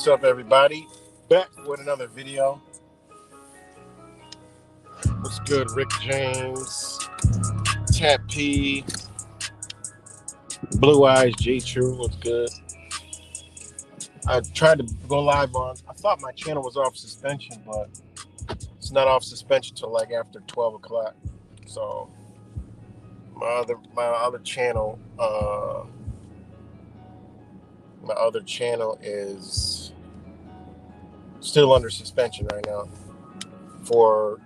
What's up, everybody? Back with another video. What's good, Rick James, Tap P, Blue Eyes, J True? What's good? I tried to go live on. I thought my channel was off suspension, but it's not off suspension till like after 12 o'clock. So my other channel, is still under suspension right now for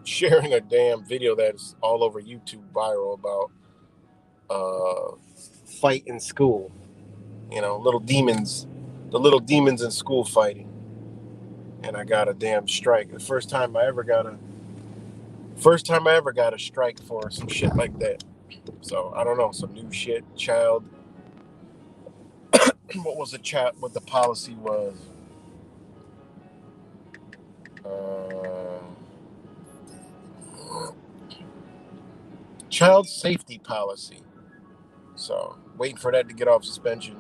sharing a damn video that's all over YouTube viral about fight in school. You know, the little demons in school fighting. And I got a damn strike. The first time I ever got a First time I ever got a strike for some shit like that. So I don't know, some new shit. Child, what was the chat? What the policy was? Uh, child safety policy. So waiting for that to get off suspension.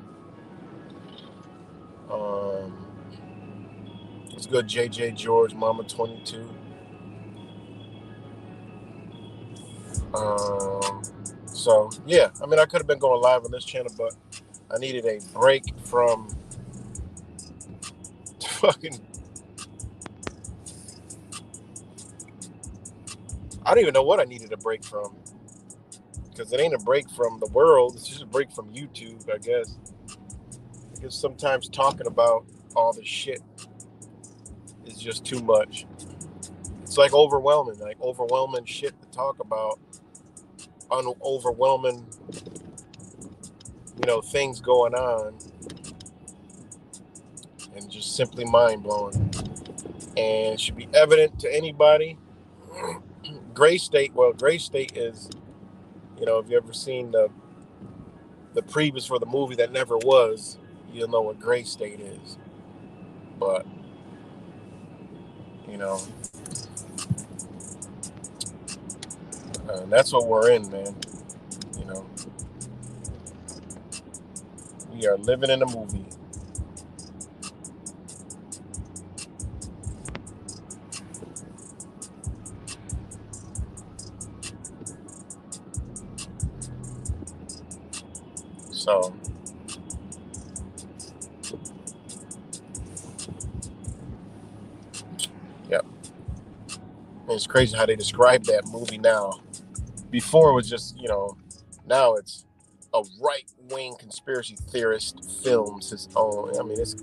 It's good. JJ George, Mama 22. So yeah, I mean, I could have been going live on this channel, but I needed a break from fucking. I don't even know what I needed a break from, because it ain't a break from the world. It's just a break from YouTube, I guess. Because sometimes talking about all this shit is just too much. It's like overwhelming shit to talk about, overwhelming, things going on, and just simply mind blowing. And it should be evident to anybody. Gray State is, if you ever seen the previews for the movie that never was, you'll know what Gray State is. But, that's what we're in, man. We are living in a movie. So, yeah. It's crazy how they describe that movie now. Before it was just, now it's a right-wing conspiracy theorist films his own. I mean, it's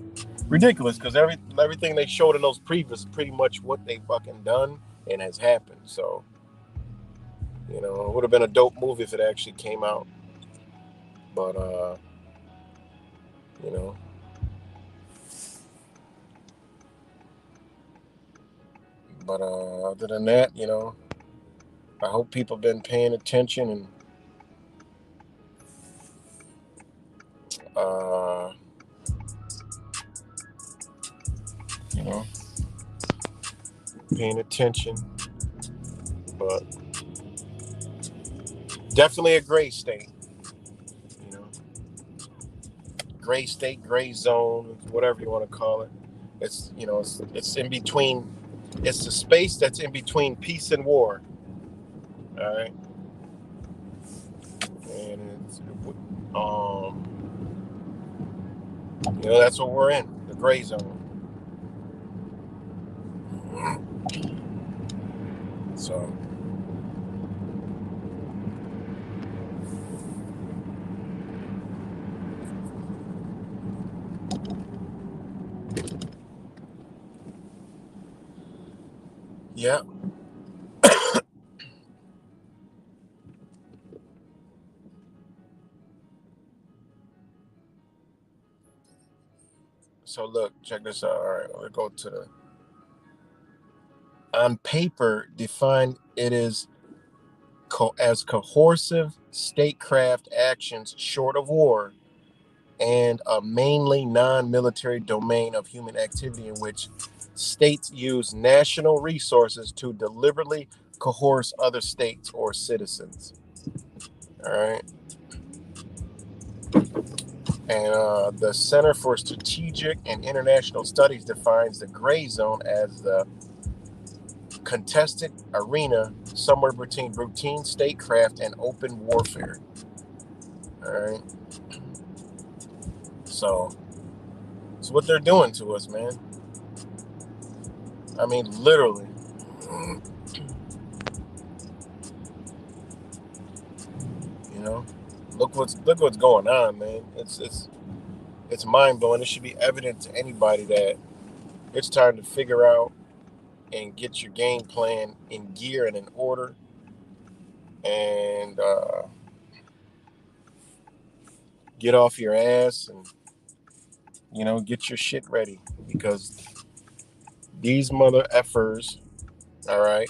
ridiculous, because everything they showed in those previews is pretty much what they fucking done and has happened. So, it would have been a dope movie if it actually came out. But, other than that, I hope people have been paying attention and paying attention. But definitely a gray state. Gray state, gray zone, whatever you want to call it. It's it's in between. It's the space that's in between peace and war. All right, and it's that's what we're in, the gray zone. So. Yeah. So look, check this out. All right, we'll go to the. On paper, defined it is as coercive statecraft actions short of war, and a mainly non-military domain of human activity in which states use national resources to deliberately coerce other states or citizens. All right. And the Center for Strategic and International Studies defines the gray zone as the contested arena somewhere between routine statecraft and open warfare. All right. So it's what they're doing to us, man. I mean, literally. Look what's going on, man. It's mind blowing. It should be evident to anybody that it's time to figure out and get your game plan in gear and in order, and get off your ass and get your shit ready, because these mother effers, all right,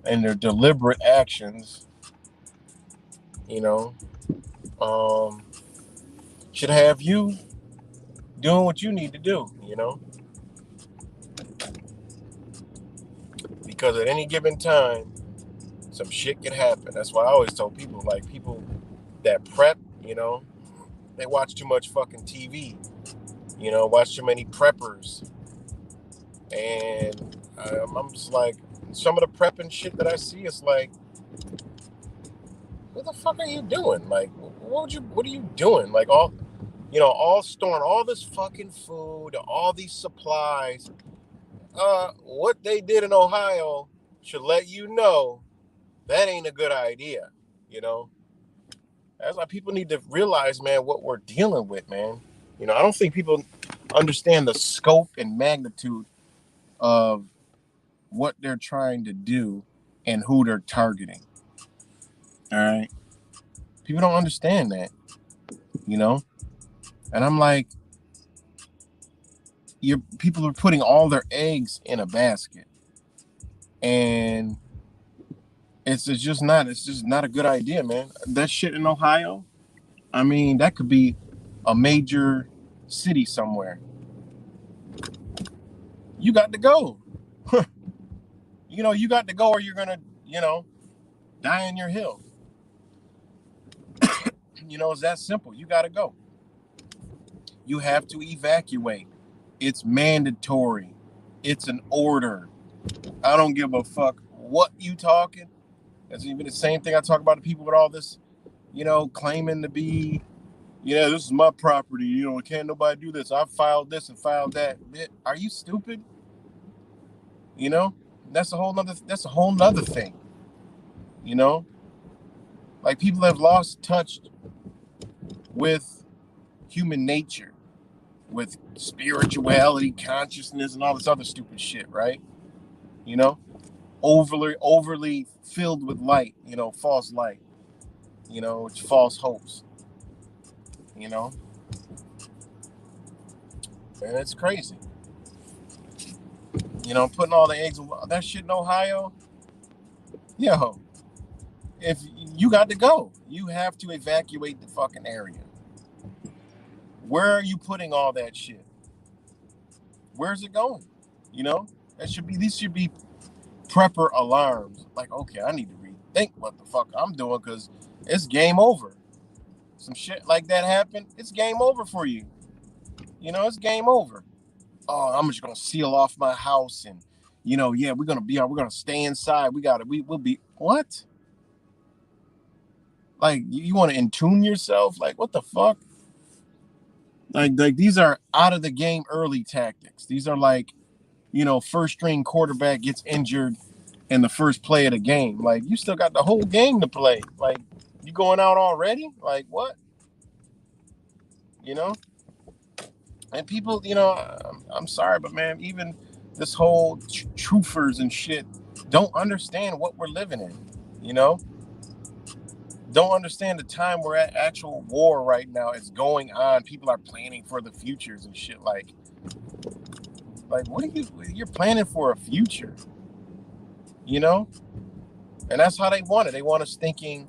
and their deliberate actions, you know, um, should have you doing what you need to do, because at any given time, some shit could happen. That's why I always tell people, like, people that prep, they watch too much fucking TV, watch too many preppers. And I'm just like, some of the prepping shit that I see is like, what the fuck are you doing? Like, what are you doing? Like, all storing all this fucking food, all these supplies. What they did in Ohio should let you know that ain't a good idea. That's why people need to realize, man, what we're dealing with, man. I don't think people understand the scope and magnitude of what they're trying to do and who they're targeting. All right. People don't understand that, And I'm like, people are putting all their eggs in a basket. And it's just not a good idea, man. That shit in Ohio, I mean, that could be a major city somewhere. You got to go. You got to go, or you're gonna, die in your hill. It's that simple. You got to go. You have to evacuate. It's mandatory. It's an order. I don't give a fuck what you talking. That's even the same thing I talk about to people with all this, claiming to be, this is my property. Can't nobody do this. I filed this and filed that. Are you stupid? That's a whole nother thing. Like, people have lost touch with human nature, with spirituality, consciousness, and all this other stupid shit, right? Overly filled with light, false light, false hopes, and it's crazy. Putting all the eggs in that shit in Ohio. Yo, if you got to go, you have to evacuate the fucking area. Where are you putting all that shit? Where's it going? These should be prepper alarms. Like, okay, I need to rethink what the fuck I'm doing, because it's game over. Some shit like that happened, it's game over for you. It's game over. Oh, I'm just gonna seal off my house, and we're gonna stay inside. We'll be what? Like, you want to intune yourself? Like, what the fuck? Like these are out of the game early tactics. These are like, first string quarterback gets injured in the first play of the game. Like, you still got the whole game to play. Like, you going out already? Like, what? And people, I'm sorry, but man, even this whole truthers and shit don't understand what we're living in. Don't understand the time we're at. Actual war right now is going on. People are planning for the futures and shit. Like what are you're planning for a future, and that's how they want it. They want us thinking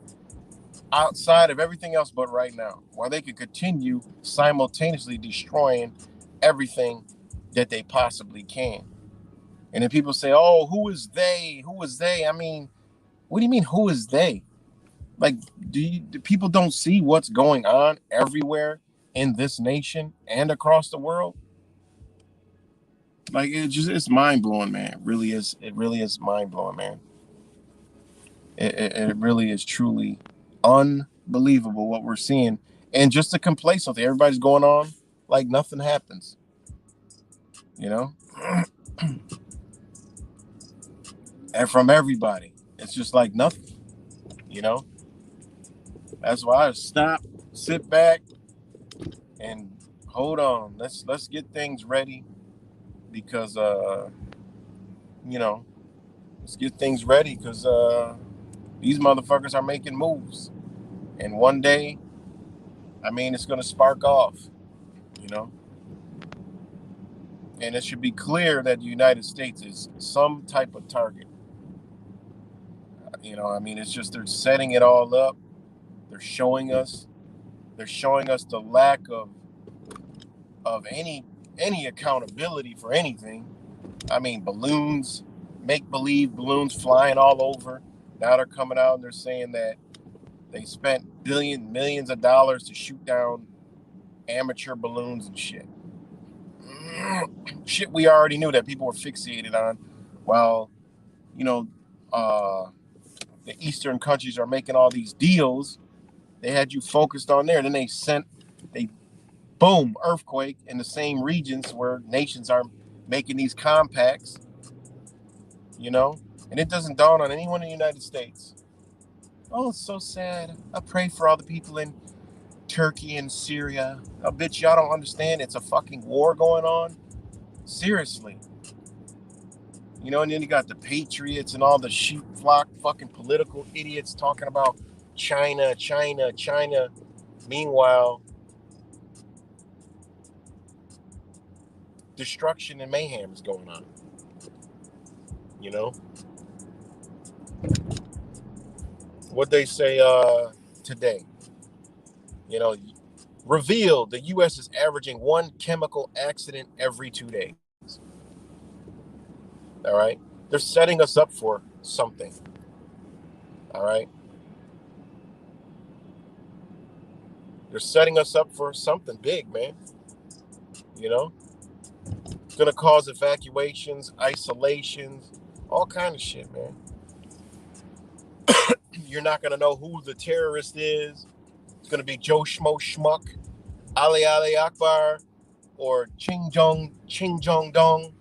outside of everything else but right now, while they could continue simultaneously destroying everything that they possibly can. And then people say, oh, who is they? Who is they? I mean, what do you mean, who is they? Like, do people don't see what's going on everywhere in this nation and across the world? Like, it's mind-blowing, man. It really is mind-blowing, man. It really is truly unbelievable what we're seeing. And just to complacency, everybody's going on like nothing happens. And from everybody, it's just like nothing. That's why I stop, sit back, and hold on. Let's get things ready, because let's get things ready, because these motherfuckers are making moves, and one day, I mean, it's gonna spark off. And it should be clear that the United States is some type of target. I mean, it's just they're setting it all up. They're showing us. They're showing us the lack of any accountability for anything. I mean, balloons, make believe balloons flying all over. Now they're coming out and they're saying that they spent millions of dollars to shoot down amateur balloons and shit. Shit we already knew that people were fixated on. While, you know, the Eastern countries are making all these deals, they had you focused on there. Then they boom, earthquake in the same regions where nations are making these compacts, and it doesn't dawn on anyone in the United States. Oh, it's so sad. I pray for all the people in Turkey and Syria. I bet y'all don't understand. It's a fucking war going on. Seriously. And then you got the patriots and all the sheep flock fucking political idiots talking about China, China, China. Meanwhile, destruction and mayhem is going on. What they say today, revealed the U.S. is averaging one chemical accident every 2 days. All right. They're setting us up for something. All right. They're setting us up for something big, man. It's going to cause evacuations, isolations, all kind of shit, man. You're not going to know who the terrorist is. It's going to be Joe Schmo Schmuck, Ali Akbar, or Ching Jong Dong.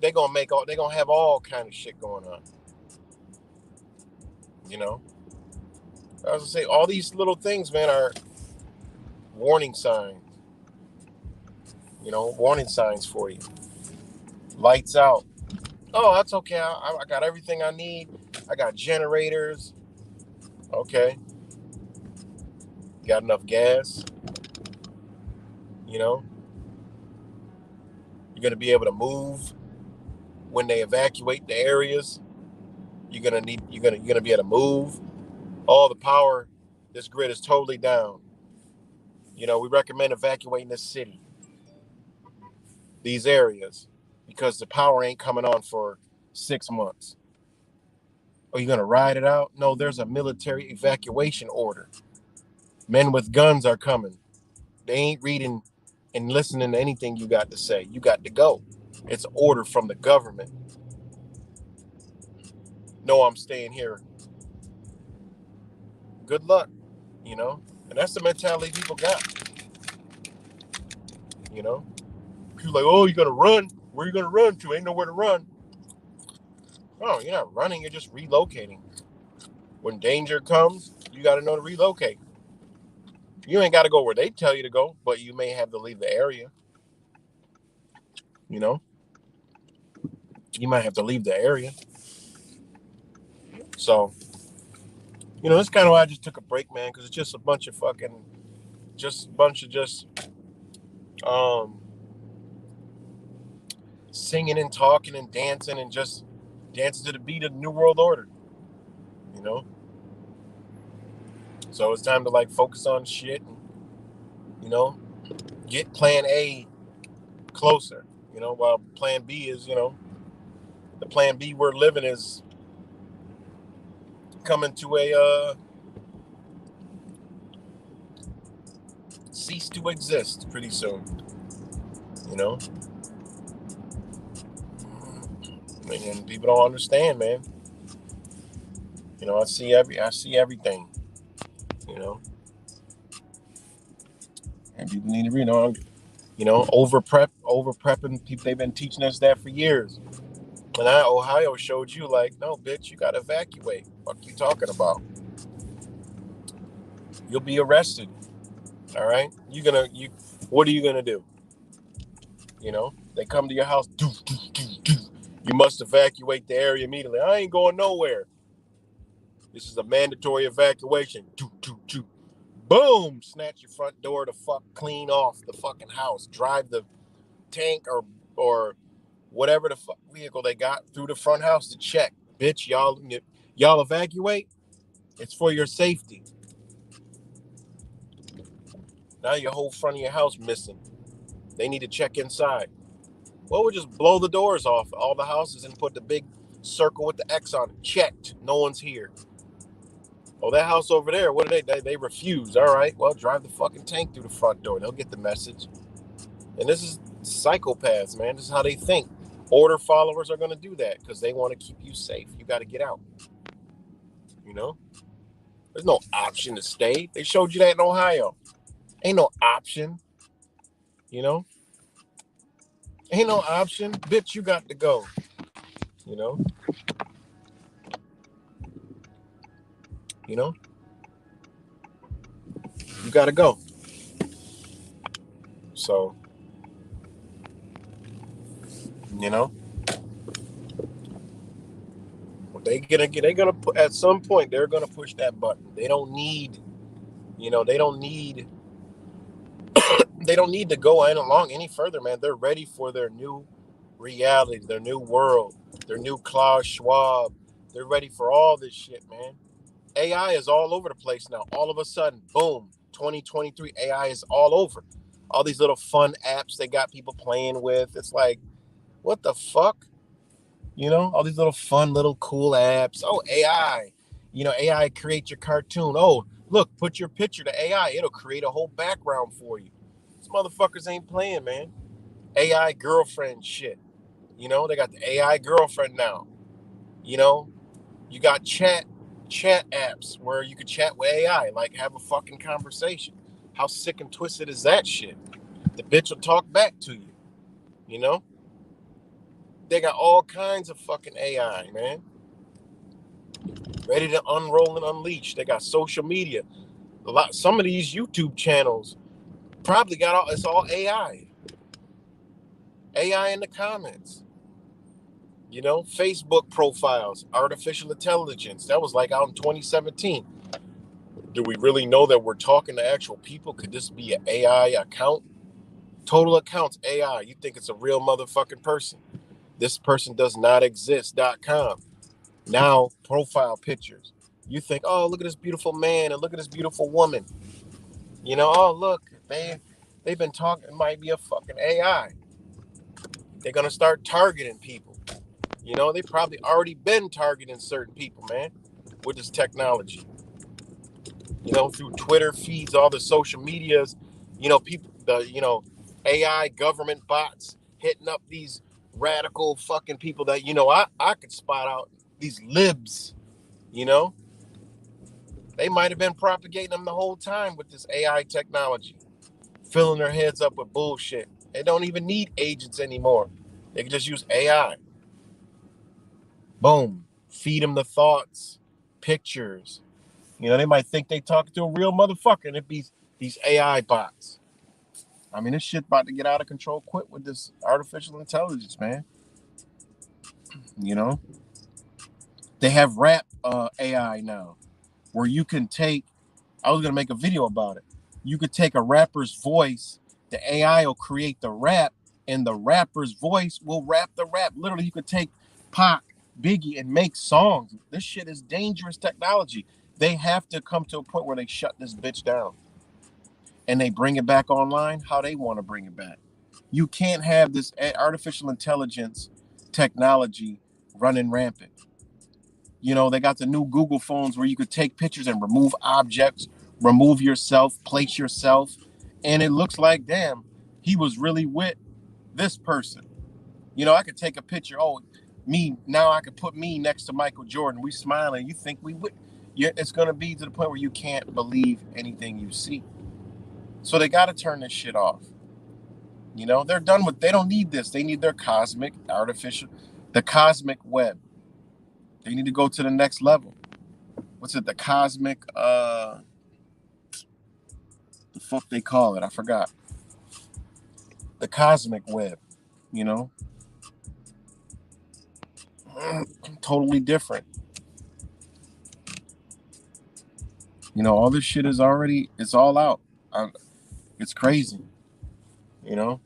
They're going to have all kind of shit going on. I was going to say, all these little things, man, are warning signs. Warning signs for you. Lights out. Oh, that's okay. I got everything I need. I got generators. Okay. Got enough gas. You're going to be able to move when they evacuate the areas. You're going to be able to move. All the power, this grid is totally down. We recommend evacuating this city, these areas, because the power ain't coming on for 6 months. Are you going to ride it out? No, there's a military evacuation order. Men with guns are coming. They ain't reading and listening to anything you got to say. You got to go. It's an order from the government. No, I'm staying here. Good luck, and that's the mentality people got. People like, oh, you're going to run. Where are you going to run to? Ain't nowhere to run. No, you're not running. You're just relocating. When danger comes, you got to know to relocate. You ain't got to go where they tell you to go, but you may have to leave the area. You might have to leave the area. So, that's kind of why I just took a break, man, because it's just a bunch of singing and talking and dancing and just dancing to the beat of the New World Order. So it's time to focus on shit and, get plan A closer, while plan B is, the plan B we're living is coming to a cease to exist pretty soon. And people don't understand, man. I see everything. And people need to read on. Over prepping. People, they've been teaching us that for years. And Ohio showed you, no, bitch, you got to evacuate. What you talking about? You'll be arrested. All right? What are you gonna do? They come to your house. You must evacuate the area immediately. I ain't going nowhere. This is a mandatory evacuation. Boom! Snatch your front door to clean off the fucking house. Drive the tank or whatever the fuck vehicle they got through the front house to check. Bitch, y'all Y'all evacuate. It's for your safety. Now your whole front of your house missing. They need to check inside. Well, we'll just blow the doors off all the houses and put the big circle with the X on it. Checked. No one's here. Oh, that house over there, what do they refuse. All right, well, drive the fucking tank through the front door. They'll get the message. And this is psychopaths, man. This is how they think. Order followers are going to do that because they want to keep you safe. You got to get out. You know? There's no option to stay. They showed you that in Ohio. Ain't no option. You know? Ain't no option. Bitch, you got to go. You know? You know? You got to go. So, you know? They're gonna put, at some point they're gonna push that button. They don't need, they don't need to go along any further, man. They're ready for their new reality, their new world, their new Klaus Schwab. They're ready for all this shit, man. AI is all over the place now. All of a sudden, boom, 2023 AI is all over. All these little fun apps they got people playing with. It's like, what the fuck? All these little fun, little cool apps. Oh, AI. AI create your cartoon. Oh, look, put your picture to AI. It'll create a whole background for you. These motherfuckers ain't playing, man. AI girlfriend shit. They got the AI girlfriend now. You got chat apps where you could chat with AI, like have a fucking conversation. How sick and twisted is that shit? The bitch will talk back to you. They got all kinds of fucking AI, man. Ready to unroll and unleash. They got social media. Some of these YouTube channels probably got it's all AI. AI in the comments. Facebook profiles, artificial intelligence. That was like out in 2017. Do we really know that we're talking to actual people? Could this be an AI account? Total accounts, AI. You think it's a real motherfucking person. This person does not exist.com. Now, profile pictures. You think, oh, look at this beautiful man and look at this beautiful woman. Oh, look, they've been talking. It might be a fucking AI. They're going to start targeting people. They've probably already been targeting certain people, man, with this technology. Through Twitter feeds, all the social medias, people, AI government bots hitting up these radical fucking people that, I could spot out, these libs, they might have been propagating them the whole time with this AI technology, filling their heads up with bullshit. They don't even need agents anymore. They can just use AI. Boom. Feed them the thoughts, pictures. They might think they talking to a real motherfucker, and it be these AI bots. I mean, this shit about to get out of control. Quit with this artificial intelligence, man. They have rap AI now, where you can take. I was gonna make a video about it. You could take a rapper's voice. The AI will create the rap, and the rapper's voice will rap the rap. Literally, you could take Pac, Biggie, and make songs. This shit is dangerous technology. They have to come to a point where they shut this bitch down and they bring it back online how they want to bring it back. You can't have this artificial intelligence technology running rampant. They got the new Google phones where you could take pictures and remove objects, remove yourself, place yourself, and it looks like, damn, he was really with this person. I could take a picture. Oh, me now. I could put me next to Michael Jordan. We smiling. You think we would? Yeah, it's gonna be to the point where you can't believe anything you see. So they got to turn this shit off. They're done with. They don't need this. They need their cosmic the cosmic web. They need to go to the next level. What's it? The cosmic. The fuck they call it? I forgot. The cosmic web. Totally different. All this shit is already. It's all out. It's crazy. And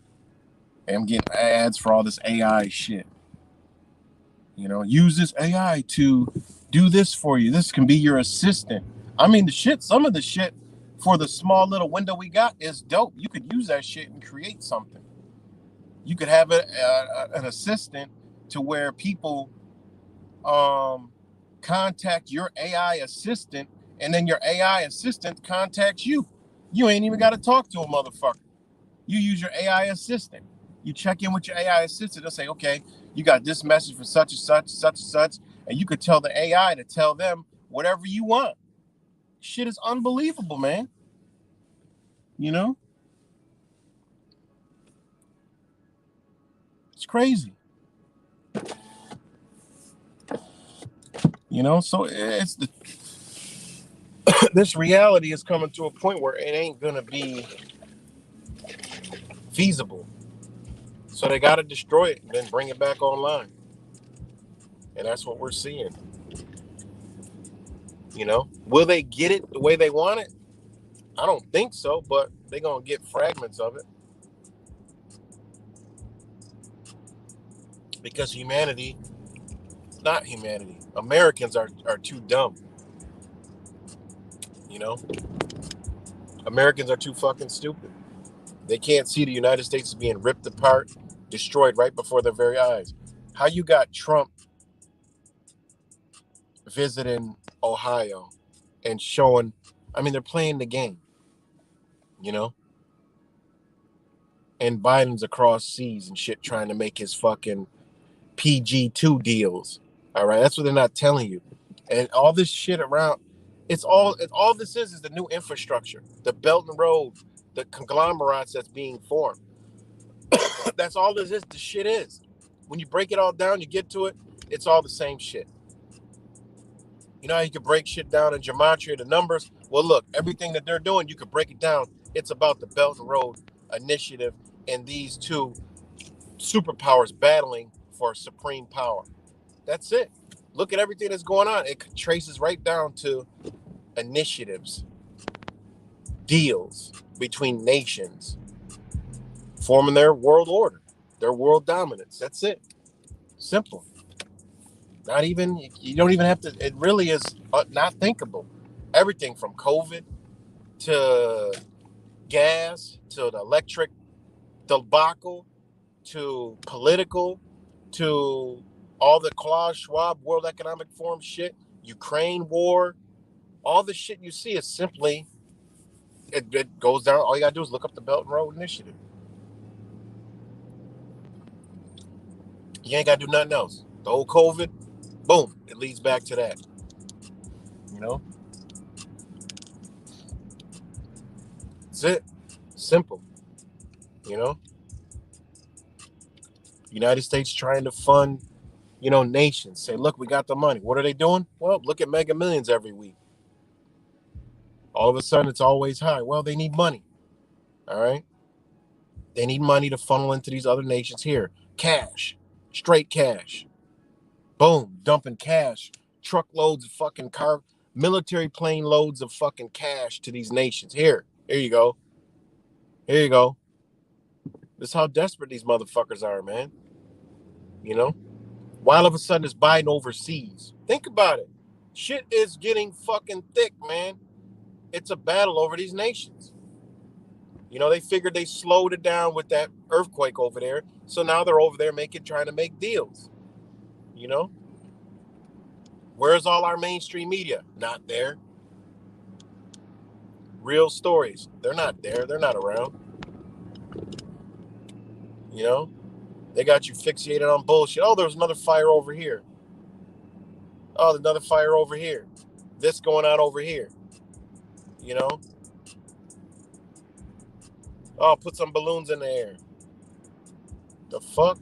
I'm getting ads for all this AI shit. Use this AI to do this for you. This can be your assistant. I mean, some of the shit for the small little window we got is dope. You could use that shit and create something. You could have an assistant to where people contact your AI assistant, and then your AI assistant contacts you. You ain't even got to talk to a motherfucker. You use your AI assistant. You check in with your AI assistant. They'll say, okay, you got this message for such and such, such and such, and you could tell the AI to tell them whatever you want. Shit is unbelievable, man. You know? It's crazy. You know, so it's this reality is coming to a point where it ain't gonna be feasible. So they gotta destroy it and then bring it back online. And that's what we're seeing. You know, will they get it the way they want it? I don't think so, but they're gonna get fragments of it. Because Americans are too dumb. You know? Americans are too fucking stupid. They can't see the United States is being ripped apart, destroyed right before their very eyes. How you got Trump visiting Ohio and showing, I mean, they're playing the game, you know? And Biden's across seas and shit trying to make his fucking PG2 deals. All right, that's what they're not telling you. And all this shit around, all this is the new infrastructure, the Belt and Road, the conglomerates that's being formed. That's all this is. The shit is. When you break it all down, you get to it, it's all the same shit. You know how you can break shit down in gematria, the numbers? Well, look, everything that they're doing, you can break it down. It's about the Belt and Road initiative and these two superpowers battling for supreme power. That's it. Look at everything that's going on. It traces right down to initiatives, deals between nations, forming their world order, their world dominance. That's it. Simple. Not even, you don't even have to, it really is not thinkable. Everything from COVID to gas to the electric debacle to political to all the Klaus Schwab World Economic Forum shit, Ukraine war, all the shit you see is simply, it goes down. All you gotta do is look up the Belt and Road Initiative. You ain't gotta do nothing else. The whole COVID, boom, it leads back to that. You know? That's it. Simple. You know? United States trying to fund, nations. Say, look, we got the money. What are they doing? Well, look at Mega Millions every week. All of a sudden, it's always high. Well, they need money. All right? They need money to funnel into these other nations here. Cash. Straight cash. Boom. Dumping cash. Truckloads of fucking military plane loads of fucking cash to these nations. Here you go. Here you go. This is how desperate these motherfuckers are, man. You know? Why all of a sudden it's Biden overseas? Think about it. Shit is getting fucking thick, man. It's a battle over these nations. They figured they slowed it down with that earthquake over there. So now they're over there trying to make deals. Where's all our mainstream media? Not there. Real stories. They're not there. They're not around. They got you fixated on bullshit. Oh, there's another fire over here. Oh, there's another fire over here. This going on over here. Oh, put some balloons in the air. The fuck?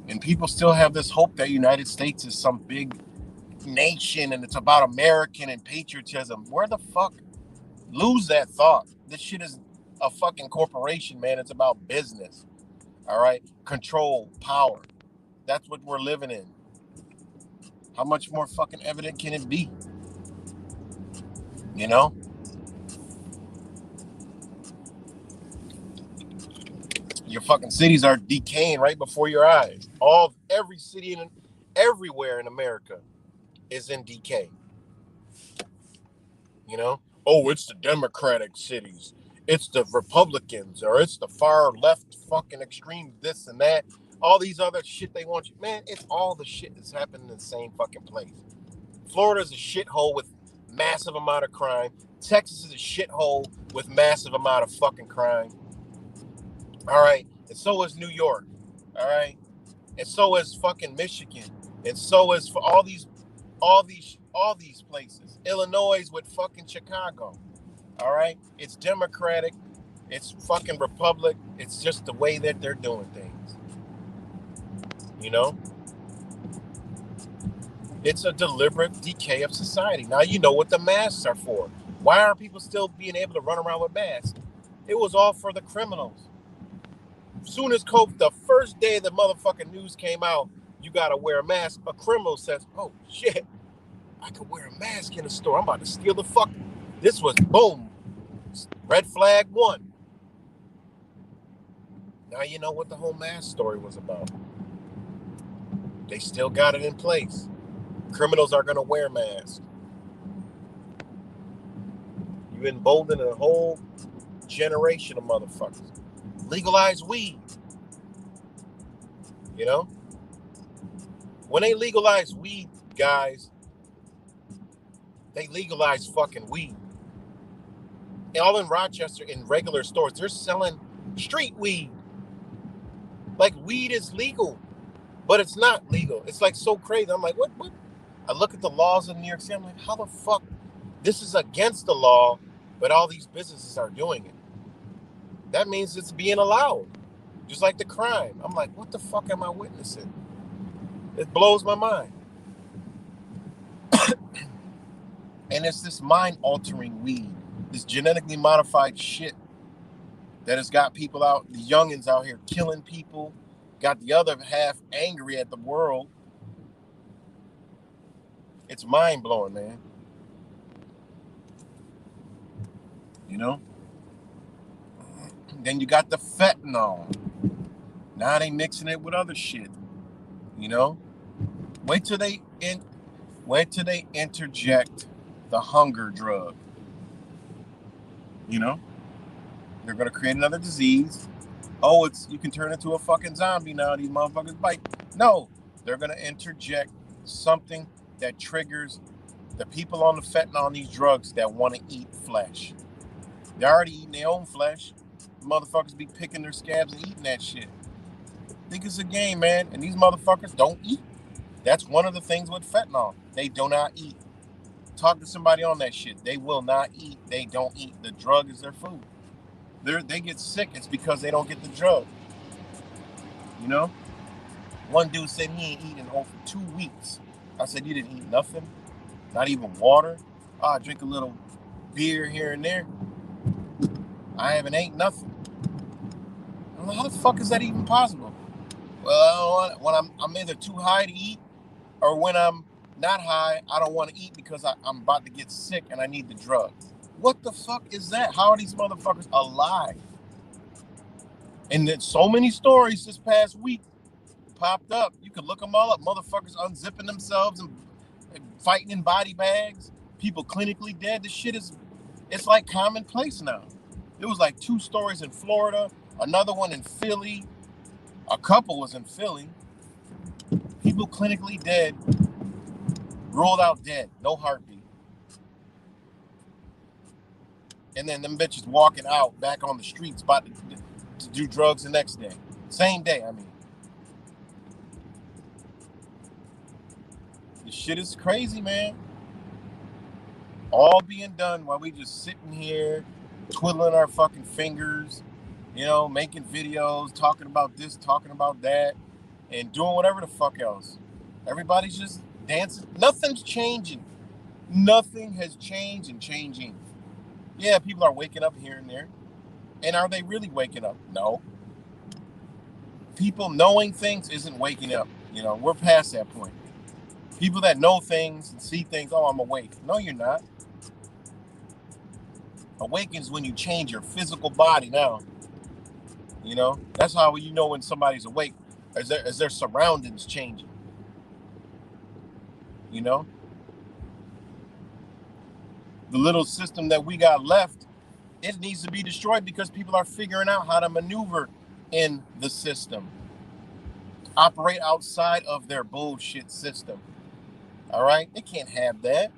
And people still have this hope that United States is some big nation and it's about American and patriotism. Where the fuck? Lose that thought. This shit is a fucking corporation, man. It's about business. All right? Control, power. That's what we're living in. How much more fucking evident can it be? Your fucking cities are decaying right before your eyes. Every city everywhere in America is in decay. You know? Oh, it's the Democratic cities. It's the Republicans, or it's the far left fucking extreme this and that. All these other shit they want you. Man, it's all the shit that's happening in the same fucking place. Florida's a shithole with massive amount of crime. Texas is a shithole with massive amount of fucking crime. All right. And so is New York. All right. And so is fucking Michigan. And so is for all these places. Illinois with fucking Chicago. All right. It's Democratic. It's fucking Republic. It's just the way that they're doing things. You know? It's a deliberate decay of society. Now you know what the masks are for. Why are people still being able to run around with masks? It was all for the criminals. Soon as COVID, the first day the motherfucking news came out, you gotta wear a mask. A criminal says, "Oh shit, I could wear a mask in the store. I'm about to steal the fuck." This was boom. Red flag 1. Now you know what the whole mask story was about. They still got it in place. Criminals are gonna wear masks. You embolden a whole generation of motherfuckers. Legalize weed. You know? When they legalize weed, guys, they legalize fucking weed. All in Rochester, in regular stores, they're selling street weed. Like, weed is legal, but it's not legal. It's like so crazy. I'm like, what? I look at the laws in New York City. I'm like, how the fuck? This is against the law, but all these businesses are doing it. That means it's being allowed. Just like the crime. I'm like, what the fuck am I witnessing? It blows my mind. And it's this mind-altering weed. This genetically modified shit that has got people out, the youngins out here killing people, got the other half angry at the world. It's mind-blowing, man. You know? Then you got the fentanyl. Now they mixing it with other shit. You know? Wait till they interject the hunger drug. You know? They're gonna create another disease. Oh, you can turn into a fucking zombie now. These motherfuckers bite. No, they're gonna interject something that triggers the people on the fentanyl on these drugs that want to eat flesh. They're already eating their own flesh. Motherfuckers be picking their scabs and eating that shit. Think it's a game, man. And these motherfuckers don't eat. That's one of the things with fentanyl. They do not eat. Talk to somebody on that shit. They will not eat. They don't eat. The drug is their food. They get sick. It's because they don't get the drug. You know? One dude said he ain't eaten for 2 weeks. I said, you didn't eat nothing? Not even water? I drink a little beer here and there. I haven't ate nothing. I'm like, how the fuck is that even possible? Well, when I'm either too high to eat, or when I'm not high, I don't want to eat because I'm about to get sick and I need the drug. What the fuck is that? How are these motherfuckers alive? And then so many stories this past week popped up. You could look them all up. Motherfuckers unzipping themselves and fighting in body bags. People clinically dead. This shit it's like commonplace now. There was like 2 stories in Florida, another one in Philly. A couple was in Philly. People clinically dead, ruled out dead, no heartbeat. And then them bitches walking out back on the streets about to do drugs the next day. Same day, I mean. This shit is crazy, man. All being done while we just sitting here, twiddling our fucking fingers, you know, making videos, talking about this, talking about that, and doing whatever the fuck else. Everybody's just dancing. Nothing's changing. Nothing has changed and changing. Yeah, people are waking up here and there. And are they really waking up? No. People knowing things isn't waking up. You know, we're past that point. People that know things and see things, oh, I'm awake. No, you're not. Awakens when you change your physical body now. You know, that's how you know when somebody's awake, as their surroundings changing. You know, the little system that we got left, it needs to be destroyed because people are figuring out how to maneuver in the system, operate outside of their bullshit system. All right, they can't have that.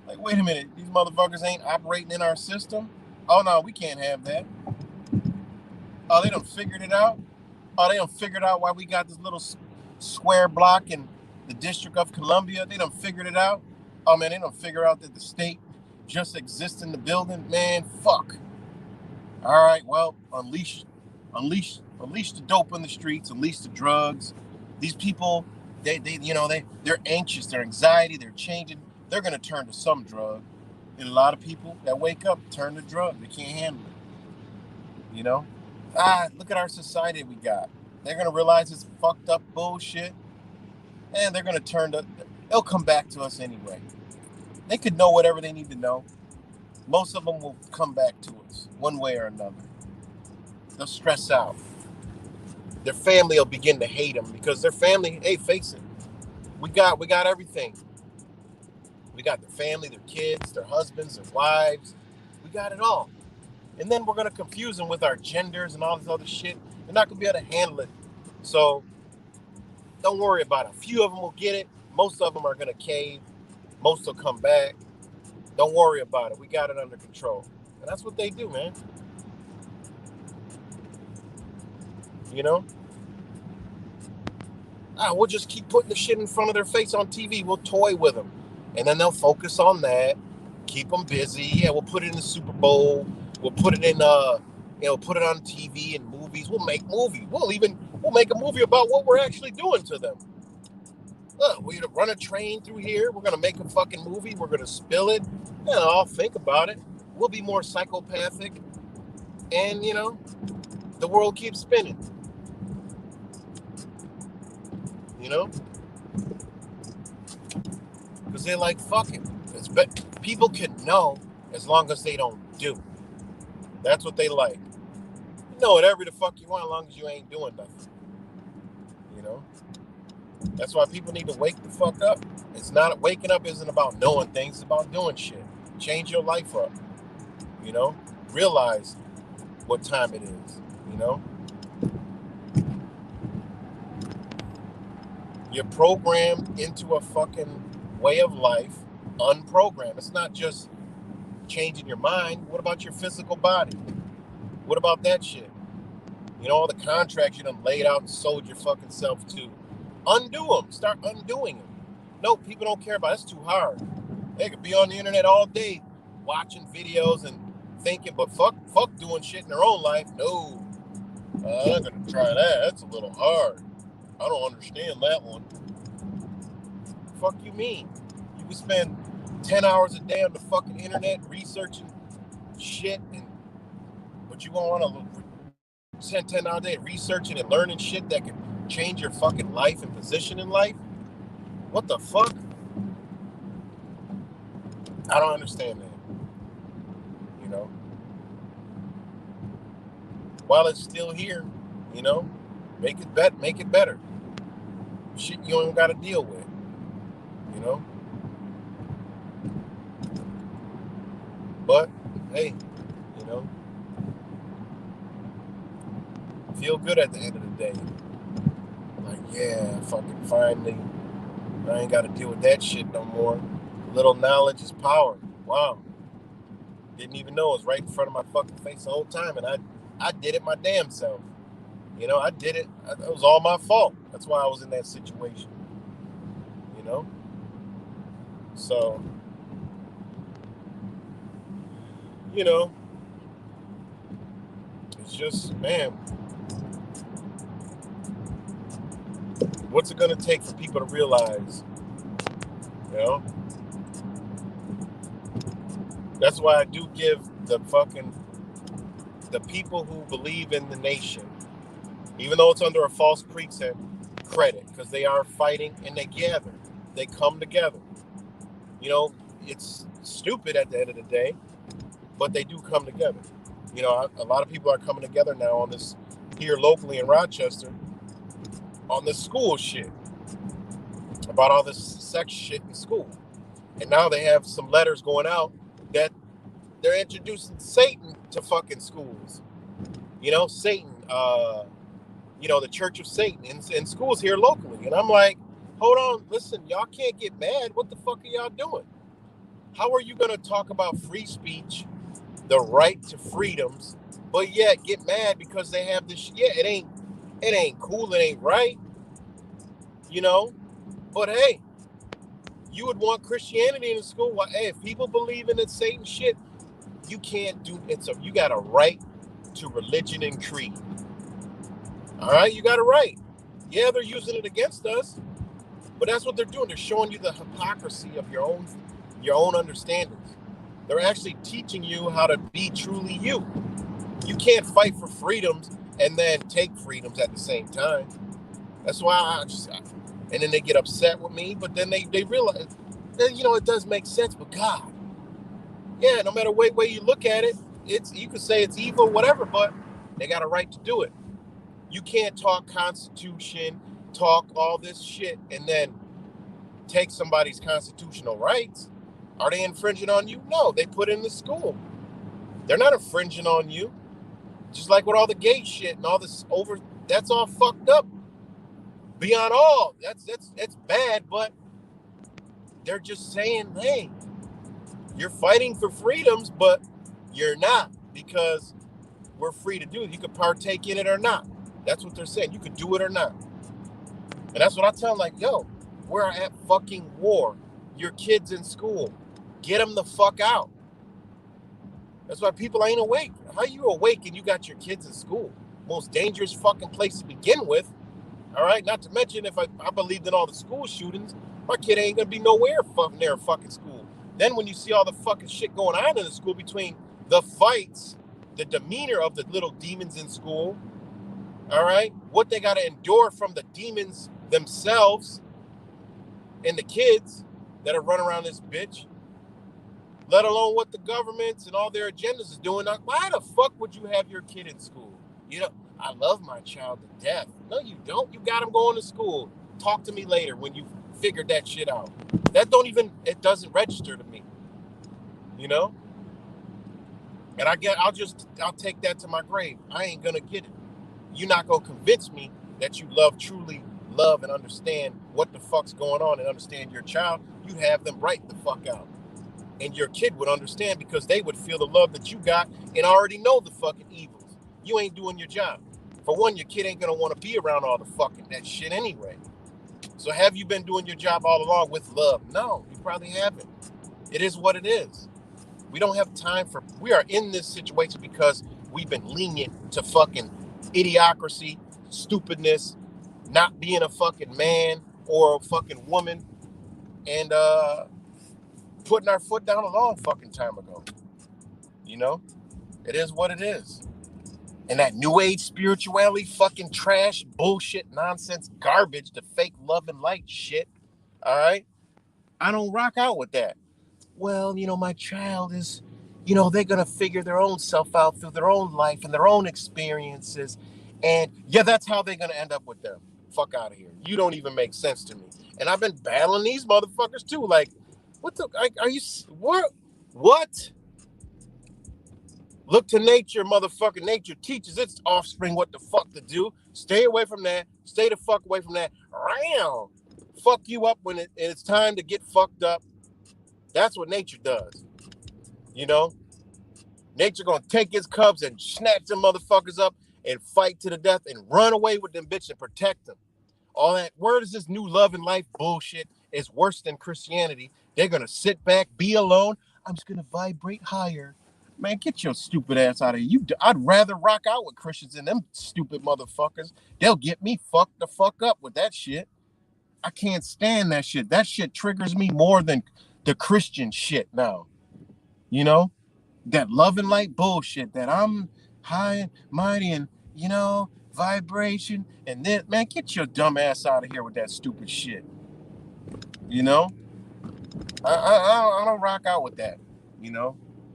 Like, wait a minute, these motherfuckers ain't operating in our system. Oh no, we can't have that. Oh, they done figured it out. Oh, they done figured out why we got this little square block in the District of Columbia. They done figured it out. Oh man, they done figure out that the state just exists in the building. Man, fuck. All right, well, unleash the dope in the streets, unleash the drugs. These people, they're anxious, they're anxiety, they're changing. They're gonna turn to some drug. And a lot of people that wake up turn to drug. They can't handle it. You know? Look at our society we got. They're gonna realize it's fucked up bullshit, and they're gonna they'll come back to us anyway. They could know whatever they need to know. Most of them will come back to us one way or another. They'll stress out. Their family will begin to hate them because their family, hey, face it, we got everything. We got their family, their kids, their husbands, their wives. We got it all. And then we're going to confuse them with our genders and all this other shit. They're not going to be able to handle it. So don't worry about it. A few of them will get it. Most of them are going to cave. Most will come back. Don't worry about it. We got it under control. And that's what they do, man. You know? We'll just keep putting the shit in front of their face on TV. We'll toy with them. And then they'll focus on that. Keep them busy. Yeah, we'll put it in the Super Bowl. We'll put it in, put it on TV and movies. We'll make movies. We'll make a movie about what we're actually doing to them. We run a train through here. We're going to make a fucking movie. We're going to spill it. I'll think about it. We'll be more psychopathic. And, the world keeps spinning. Because they're like, fuck it. People can know as long as they don't do. That's what they like. You know whatever the fuck you want as long as you ain't doing nothing. That's why people need to wake the fuck up. Waking up isn't about knowing things, it's about doing shit. Change your life up. Realize what time it is. You're programmed into a fucking way of life, unprogrammed. It's not just changing your mind. What about your physical body? What about that shit? All the contracts you done laid out and sold your fucking self to. Undo them. Start undoing them. No, people don't care about it. It's too hard. They could be on the internet all day watching videos and thinking, but fuck doing shit in their own life. No. I'm not going to try that. That's a little hard. I don't understand that one. Fuck you mean? You would spend 10 hours a day on the fucking internet researching shit, but you won't want to spend 10 hours a day researching and learning shit that could change your fucking life and position in life? What the fuck? I don't understand that. While it's still here, make it better. Shit you don't got to deal with. But hey, feel good at the end of the day. Like, yeah, fucking finally, I ain't got to deal with that shit no more. Little knowledge is power. Wow. Didn't even know it was right in front of my fucking face the whole time, and I did it my damn self. I did it. It was all my fault. That's why I was in that situation. So, it's just, man, what's it going to take for people to realize, That's why I do give the people who believe in the nation, even though it's under a false pretense, credit, because they are fighting and they gather. They come together. It's stupid at the end of the day, but they do come together. A lot of people are coming together now on this, here locally in Rochester, on this school shit. about all this sex shit in school. And now they have some letters going out that they're introducing Satan to fucking schools. You know, Satan, the Church of Satan in schools here locally. And I'm like, hold on, listen, y'all can't get mad. What the fuck are y'all doing? How are you going to talk about free speech, the right to freedoms, but yet get mad because they have this? Yeah, it ain't cool. It ain't right. You know, but hey, you would want Christianity in the school. Well, hey, if people believe in this Satan shit, you can't do it. So you got a right to religion and creed. All right, you got a right. Yeah, they're using it against us, but that's what they're doing. They're showing you the hypocrisy of your own understandings. They're actually teaching you how to be truly you. You can't fight for freedoms and then take freedoms at the same time. That's why and then they get upset with me, but then they realize, it does make sense, but God, yeah, no matter what way you look at it, you could say it's evil, whatever, but they got a right to do it. You can't talk Constitution, talk all this shit, and then take somebody's constitutional rights. Are they infringing on you? No, they put it in the school. They're not infringing on you. Just like with all the gay shit and all this that's all fucked up. Beyond all, that's bad, but they're just saying, hey, you're fighting for freedoms, but you're not, because we're free to do it. You can partake in it or not. That's what they're saying. You could do it or not. And that's what I tell them, like, yo, we're at fucking war. Your kid's in school. Get them the fuck out. That's why people ain't awake. How you awake and you got your kids in school? Most dangerous fucking place to begin with. All right? Not to mention, if I believed in all the school shootings, my kid ain't going to be nowhere near fucking school. Then when you see all the fucking shit going on in the school between the fights, the demeanor of the little demons in school, all right, what they got to endure from the demons themselves and the kids that are running around this bitch, let alone what the governments and all their agendas is doing. Why the fuck would you have your kid in school? I love my child to death. No, you don't. You got him going to school. Talk to me later when you figured that shit out. It doesn't register to me. And I'll take that to my grave. I ain't gonna get it. You're not gonna convince me that you truly love and understand what the fuck's going on and understand your child. You have them right the fuck out. And your kid would understand, because they would feel the love that you got and already know the fucking evils. You ain't doing your job. For one, your kid ain't gonna want to be around all the fucking that shit anyway. So have you been doing your job all along with love? No, you probably haven't. It is what it is. We don't have time we are in this situation because we've been lenient to fucking idiocracy, stupidness, not being a fucking man or a fucking woman, and putting our foot down a long fucking time ago. It is what it is. And that new age spirituality, fucking trash, bullshit, nonsense, garbage, the fake love and light shit, all right? I don't rock out with that. Well, my child is, they're going to figure their own self out through their own life and their own experiences. And yeah, that's how they're going to end up with them. Fuck out of here. You don't even make sense to me. And I've been battling these motherfuckers too. Like, are you, what? Look to nature, motherfucker. Nature teaches its offspring what the fuck to do. Stay away from that. Stay the fuck away from that. Ram. Fuck you up when it's time to get fucked up. That's what nature does. Nature gonna take its cubs and snatch them motherfuckers up and fight to the death and run away with them bitches and protect them. All that, where is this new love and life bullshit is worse than Christianity. They're gonna sit back, be alone. I'm just gonna vibrate higher. Man, get your stupid ass out of here. I'd rather rock out with Christians than them stupid motherfuckers. They'll get me fucked the fuck up with that shit. I can't stand that shit. That shit triggers me more than the Christian shit now. That love and light bullshit, that I'm high and mighty and, vibration. And then, man, get your dumb ass out of here with that stupid shit. I don't rock out with that.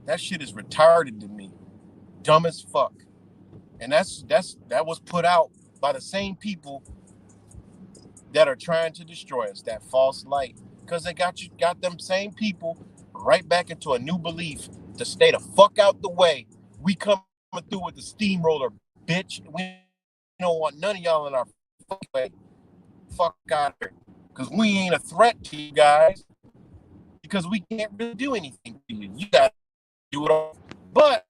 That shit is retarded to me. Dumb as fuck. And that was put out by the same people that are trying to destroy us, that false light, because they got them same people right back into a new belief to stay the fuck out the way. We coming through with the steamroller, bitch. We don't want none of y'all in our way. Fuck out here, because we ain't a threat to you guys. Because we can't really do anything to you. You got to do it all. But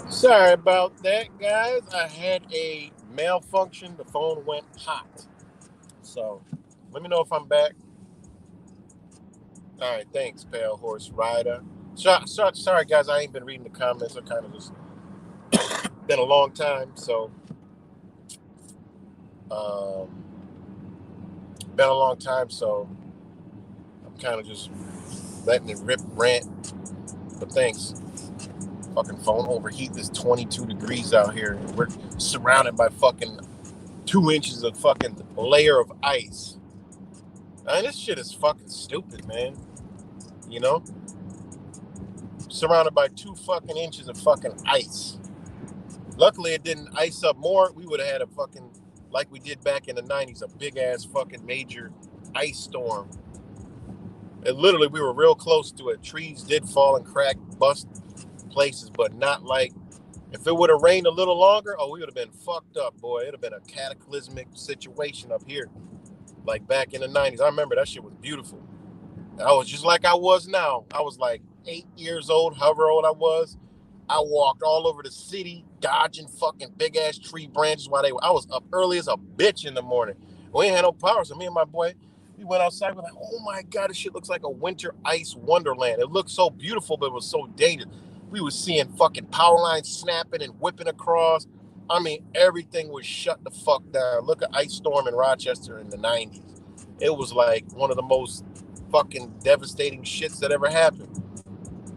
sorry about that, guys. I had a malfunction. The phone went hot. So let me know if I'm back. All right, thanks, Pale Horse Rider. Sorry, guys, I ain't been reading the comments. I kind of just been a long time, so um, been a long time, so I'm kind of just letting it rip, rant. But thanks. Fucking phone overheat. This 22 degrees out here. We're surrounded by fucking 2 inches of fucking layer of ice. I mean, this shit is fucking stupid, man. You know, surrounded by 2 fucking inches of fucking ice. Luckily, it didn't ice up more. We would have had a fucking, like we did back in the 90s, a big ass fucking major ice storm. And literally, we were real close to it. Trees did fall and crack, bust places, but not like, if it would have rained a little longer, oh, we would have been fucked up, boy. It'd have been a cataclysmic situation up here, like back in the 90s. I remember that shit was beautiful. I was just like I was now. I was like 8 years old, however old I was. I walked all over the city, dodging fucking big ass tree branches while I was up early as a bitch in the morning. We ain't had no power, so me and my boy, we went outside. We're like, oh my god, this shit looks like a winter ice wonderland. It looked so beautiful, but it was so dated. We was seeing fucking power lines snapping and whipping across. I mean, everything was shut the fuck down. Look at Ice Storm in Rochester in the 90s. It was like one of the most fucking devastating shits that ever happened.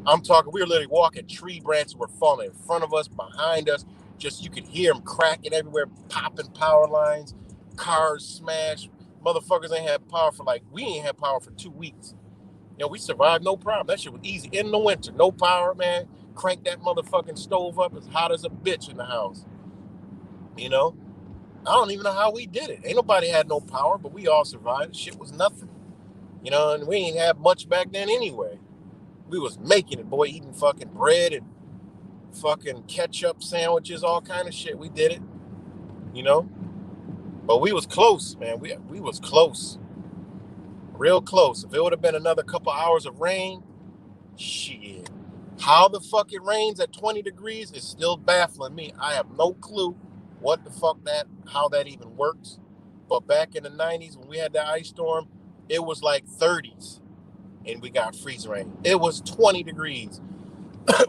I'm talking, we were literally walking, tree branches were falling in front of us, behind us. Just, you could hear them cracking everywhere, popping power lines, cars smashed. Motherfuckers ain't had power for like, we ain't had power for 2 weeks. You know, we survived no problem. That shit was easy. In the winter, no power, man. Crank that motherfucking stove up, as hot as a bitch in the house. You know? I don't even know how we did it. Ain't nobody had no power, but we all survived. Shit was nothing. You know, and we ain't have much back then anyway. We was making it, boy, eating fucking bread and fucking ketchup sandwiches, all kind of shit. We did it, you know. But we was close, man. We was close, real close. If it would have been another couple hours of rain, shit. How the fuck it rains at 20 degrees is still baffling me. I have no clue what the fuck how that even works. But back in the 90s when we had that ice storm, it was like 30s and we got freezing rain. It was 20 degrees.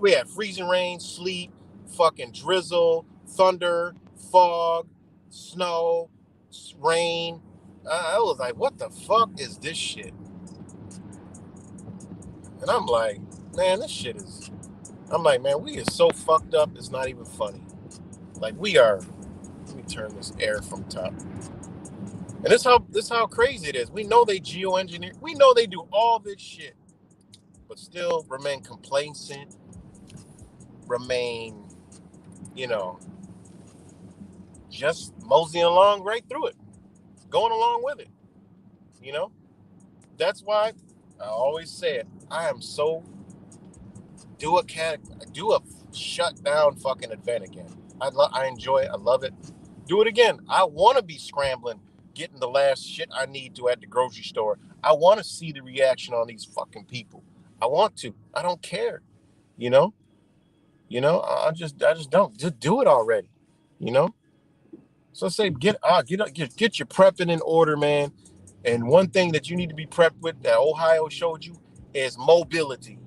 We had freezing rain, sleet, fucking drizzle, thunder, fog, snow, rain. I was like, what the fuck is this shit? And I'm like, man, this shit is. I'm like, man, we are so fucked up, it's not even funny. Like, we are. Let me turn this air from top. And this how crazy it is. We know they geoengineer. We know they do all this shit, but still remain complacent, remain, you know, just moseying along right through it, going along with it, you know? That's why I always say it. I am so do a shut down fucking event again. I enjoy it. I love it. Do it again. I want to be scrambling, getting the last shit I need to at the grocery store. I want to see the reaction on these fucking people. I want to. I don't care. You know. I just don't. Just do it already. You know. So say get your prepping in order, man. And one thing that you need to be prepped with that Ohio showed you is mobility.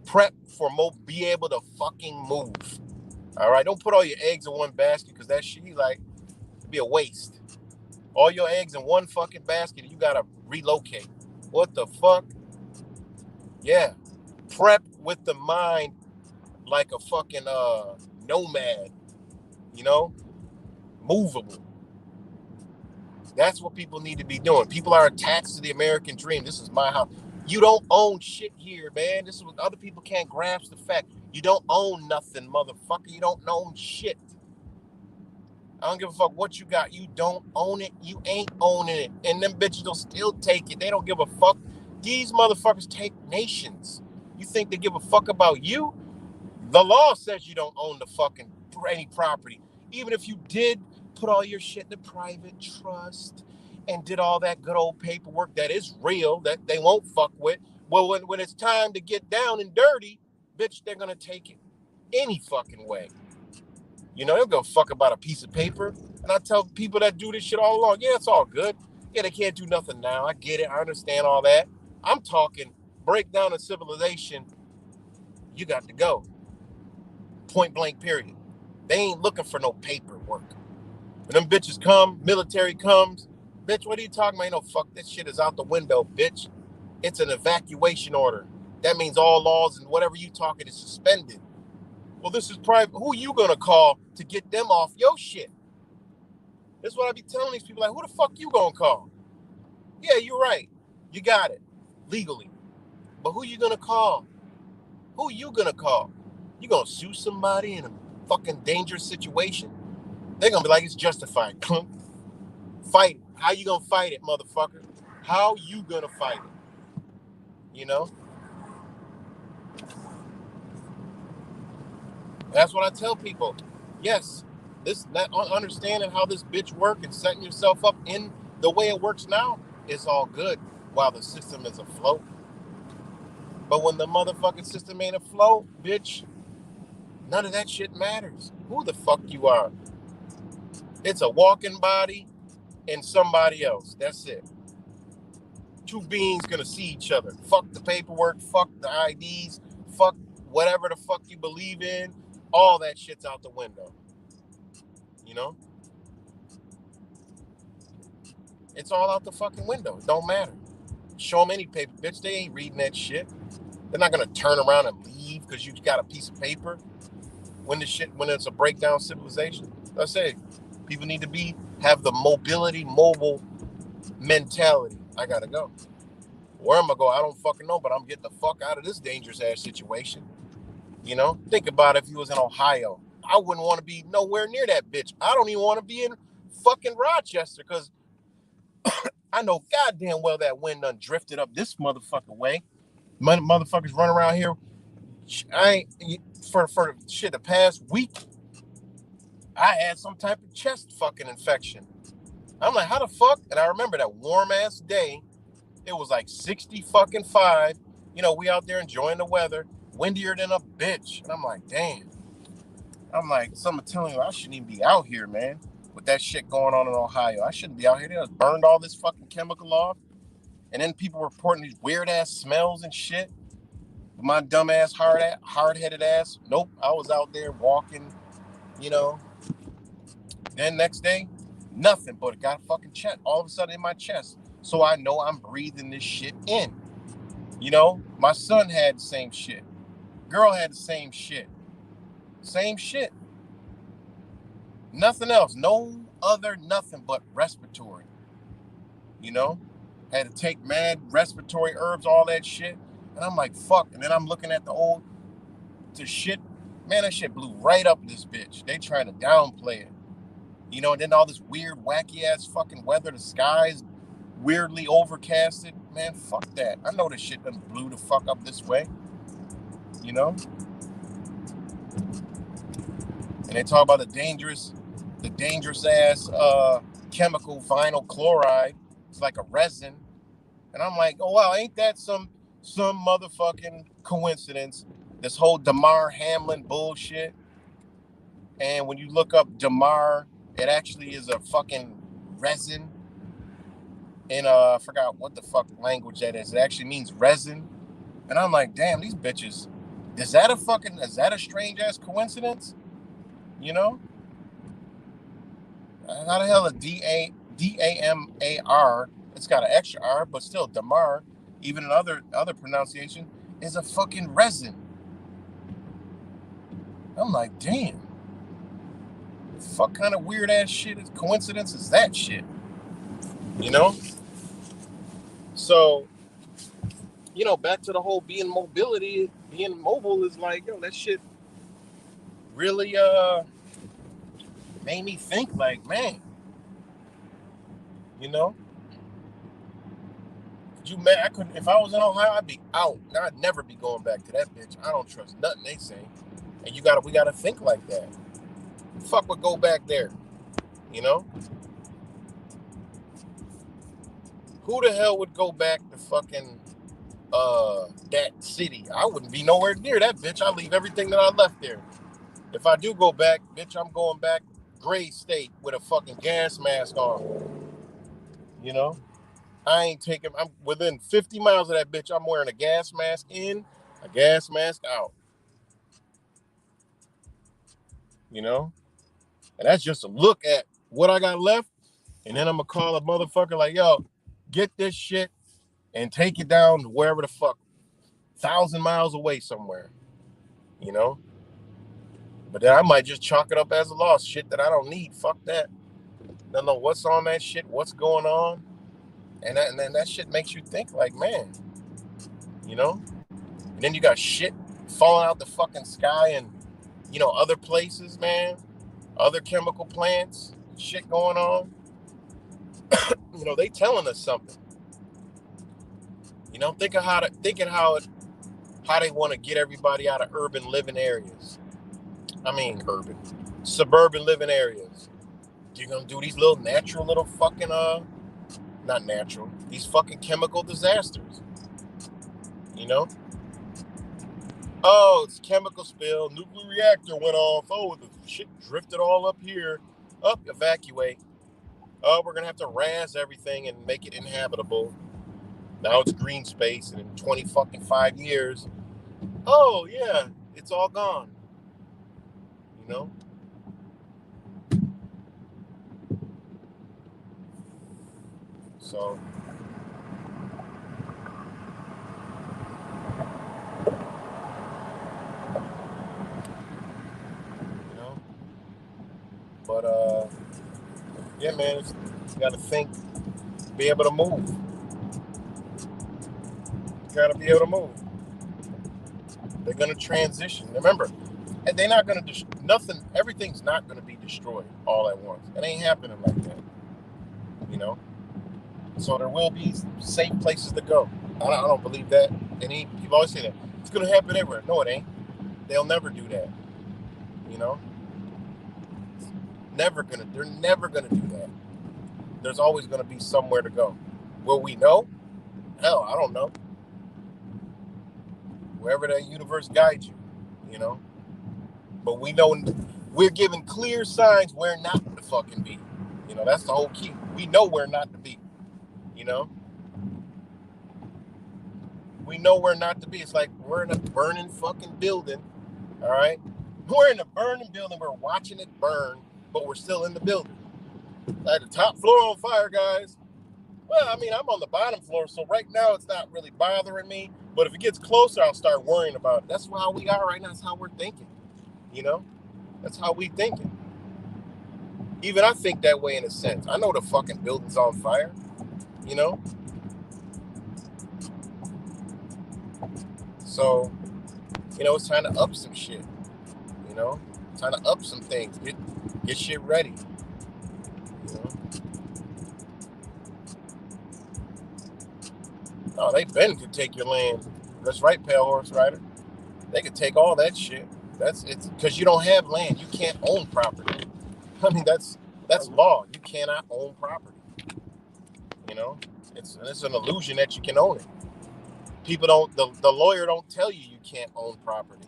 Prep for be able to fucking move. All right, don't put all your eggs in one basket because that shit like be a waste. All your eggs in one fucking basket, you gotta relocate. What the fuck? Yeah, prep with the mind like a fucking nomad. You know, movable. That's what people need to be doing. People are attached to the American dream. This is my house. You don't own shit here, man. This is what other people can't grasp the fact. You don't own nothing, motherfucker. You don't own shit. I don't give a fuck what you got. You don't own it. You ain't owning it. And them bitches will still take it. They don't give a fuck. These motherfuckers take nations. You think they give a fuck about you? The law says you don't own the fucking any property. Even if you did put all your shit in the private trust and did all that good old paperwork that is real, that they won't fuck with. Well, when it's time to get down and dirty, bitch, they're going to take it any fucking way. You know, they'll go fuck about a piece of paper. And I tell people that do this shit all along, yeah, it's all good. Yeah, they can't do nothing now. I get it. I understand all that. I'm talking breakdown of civilization. You got to go. Point blank, period. They ain't looking for no paperwork. When them bitches come, military comes, bitch, what are you talking about? Ain't no fuck, this shit is out the window, bitch. It's an evacuation order. That means all laws and whatever you talking is suspended. Well, this is private. Who you gonna call to get them off your shit? That's what I be telling these people. Like, who the fuck you gonna call? Yeah, you're right. You got it. Legally. But who you gonna call? Who you gonna call? You gonna sue somebody in a fucking dangerous situation? They're gonna be like, it's justified. Fight it. How you gonna fight it, motherfucker? How you gonna fight it? You know? That's what I tell people. Yes, this understanding how this bitch work and setting yourself up in the way it works now is all good while the system is afloat. But when the motherfucking system ain't afloat, bitch, none of that shit matters. Who the fuck you are? It's a walking body and somebody else. That's it. Two beings gonna see each other. Fuck the paperwork, fuck the IDs, fuck whatever the fuck you believe in. All that shit's out the window. You know? It's all out the fucking window. It don't matter. Show them any paper, bitch. They ain't reading that shit. They're not gonna turn around and leave because you got a piece of paper when it's a breakdown civilization. I say people need to have the mobile mentality. I gotta go. Where am I going? I don't fucking know, but I'm getting the fuck out of this dangerous ass situation. You know? Think about if you was in Ohio. I wouldn't want to be nowhere near that bitch. I don't even want to be in fucking Rochester because I know goddamn well that wind done drifted up this motherfucker way. Motherfuckers run around here. I ain't for shit the past week. I had some type of chest fucking infection. I'm like, how the fuck? And I remember that warm ass day. It was like 60 fucking 5. You know, we out there enjoying the weather. Windier than a bitch. And I'm like, damn. I'm like, someone telling you I shouldn't even be out here, man. With that shit going on in Ohio. I shouldn't be out here. They just burned all this fucking chemical off. And then people reporting these weird ass smells and shit. My dumb ass, hard-headed ass. Nope. I was out there walking, you know. Then next day, nothing, but it got a fucking chest all of a sudden in my chest. So I know I'm breathing this shit in. You know, my son had the same shit. Girl had the same shit. Same shit. Nothing else. No other nothing but respiratory. You know? Had to take mad respiratory herbs, all that shit. And I'm like, fuck. And then I'm looking at the shit Man, that shit blew right up this bitch. They trying to downplay it. You know, and then all this weird, wacky ass fucking weather. The skies weirdly overcasted. Man, fuck that. I know this shit done blew the fuck up this way. You know? And they talk about the dangerous ass chemical vinyl chloride. It's like a resin. And I'm like, oh wow, ain't that some motherfucking coincidence? This whole Damar Hamlin bullshit. And when you look up Damar, it actually is a fucking resin. In I forgot what the fuck language that is. It actually means resin. And I'm like, damn, these bitches. Is that a strange ass coincidence? You know? How the hell a Damar? It's got an extra R, but still Damar, even in other pronunciation, is a fucking resin. I'm like, damn. Fuck kind of weird ass shit coincidence is that shit? You know? So, you know, back to the whole being mobile is like, yo, that shit really made me think like, man, you know, I couldn't, if I was in Ohio, I'd be out. I'd never be going back to that bitch. I don't trust nothing they say. And we gotta think like that. Fuck would go back there, you know? Who the hell would go back to fucking that city? I wouldn't be nowhere near that bitch. I leave everything that I left there. If I do go back, bitch, I'm going back gray state with a fucking gas mask on. You know? I'm within 50 miles of that bitch. I'm wearing a gas mask in, a gas mask out. You know? And that's just a look at what I got left. And then I'm going to call a motherfucker like, yo, get this shit and take it down to wherever the fuck, 1,000 miles away somewhere. You know? But then I might just chalk it up as a loss. Shit that I don't need. Fuck that. Don't know what's on that shit, what's going on. And then that shit makes you think like, man, you know? And then you got shit falling out the fucking sky and, you know, other places, man. Other chemical plants, shit going on. You know, they telling us something. You know, thinking how they want to get everybody out of urban living areas. Suburban living areas. You're gonna do these little natural little fucking not natural, these fucking chemical disasters. You know? Oh, it's chemical spill, nuclear reactor went off. Oh, the shit drifted all up here. Evacuate. Oh, we're gonna have to razz everything and make it inhabitable. Now it's green space, and in 25 years, oh yeah, it's all gone. You know? So you know? But yeah, man, you gotta think, be able to move. You gotta be able to move. They're gonna transition. Remember, and they're not gonna nothing. Everything's not gonna be destroyed all at once. It ain't happening like that. You know. So there will be safe places to go. I don't believe that. And people always say that it's gonna happen everywhere. No, it ain't. They'll never do that. You know. They're never gonna do that. There's always gonna be somewhere to go. Will we know? Hell, I don't know. Wherever that universe guides you, you know. But we know we're given clear signs where not to fucking be. You know, that's the whole key. We know where not to be. You know? We know where not to be. It's like we're in a burning fucking building. All right? We're in a burning building. We're watching it burn, but we're still in the building. Like the top floor on fire, guys. Well, I mean, I'm on the bottom floor, so right now it's not really bothering me. But if it gets closer, I'll start worrying about it. That's how we are right now. That's how we're thinking. You know? That's how we thinking. Even I think that way in a sense. I know the fucking building's on fire. You know? So, you know, it's time to up some shit. Time to up some things. Get shit ready. Oh, they could take your land. That's right, Pale Horse Rider. They could take all that shit. It's because you don't have land. You can't own property. I mean, that's law. You cannot own property. It's an illusion that you can own it. People don't. The lawyer don't tell you can't own property.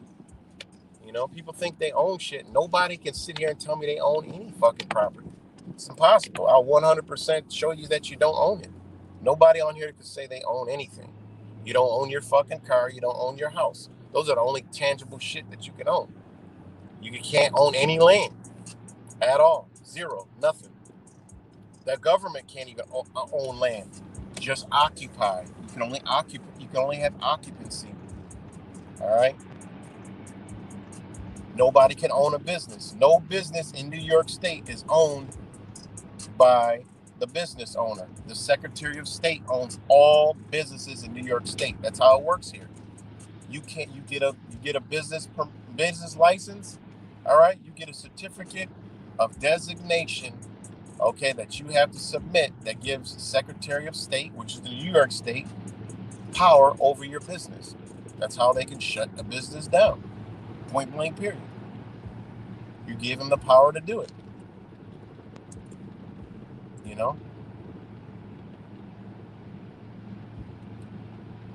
People think they own shit. Nobody can sit here and tell me they own any fucking property. It's impossible. I'll 100% show you that you don't own it. Nobody on here can say they own anything. You don't own your fucking car. You don't own your house. Those are the only tangible shit that you can own. You can't own any land at all. Zero. Nothing. The government can't even own land. Just occupy. You can only occupy. You can only have occupancy. All right. Nobody can own a business. No business in New York State is owned by the business owner. The Secretary of State owns all businesses in New York State. That's how it works here. You get a business license. All right. You get a certificate of designation. Okay, that you have to submit that gives the Secretary of State, which is the New York State, power over your business. That's how they can shut a business down. Point blank, period. You give them the power to do it.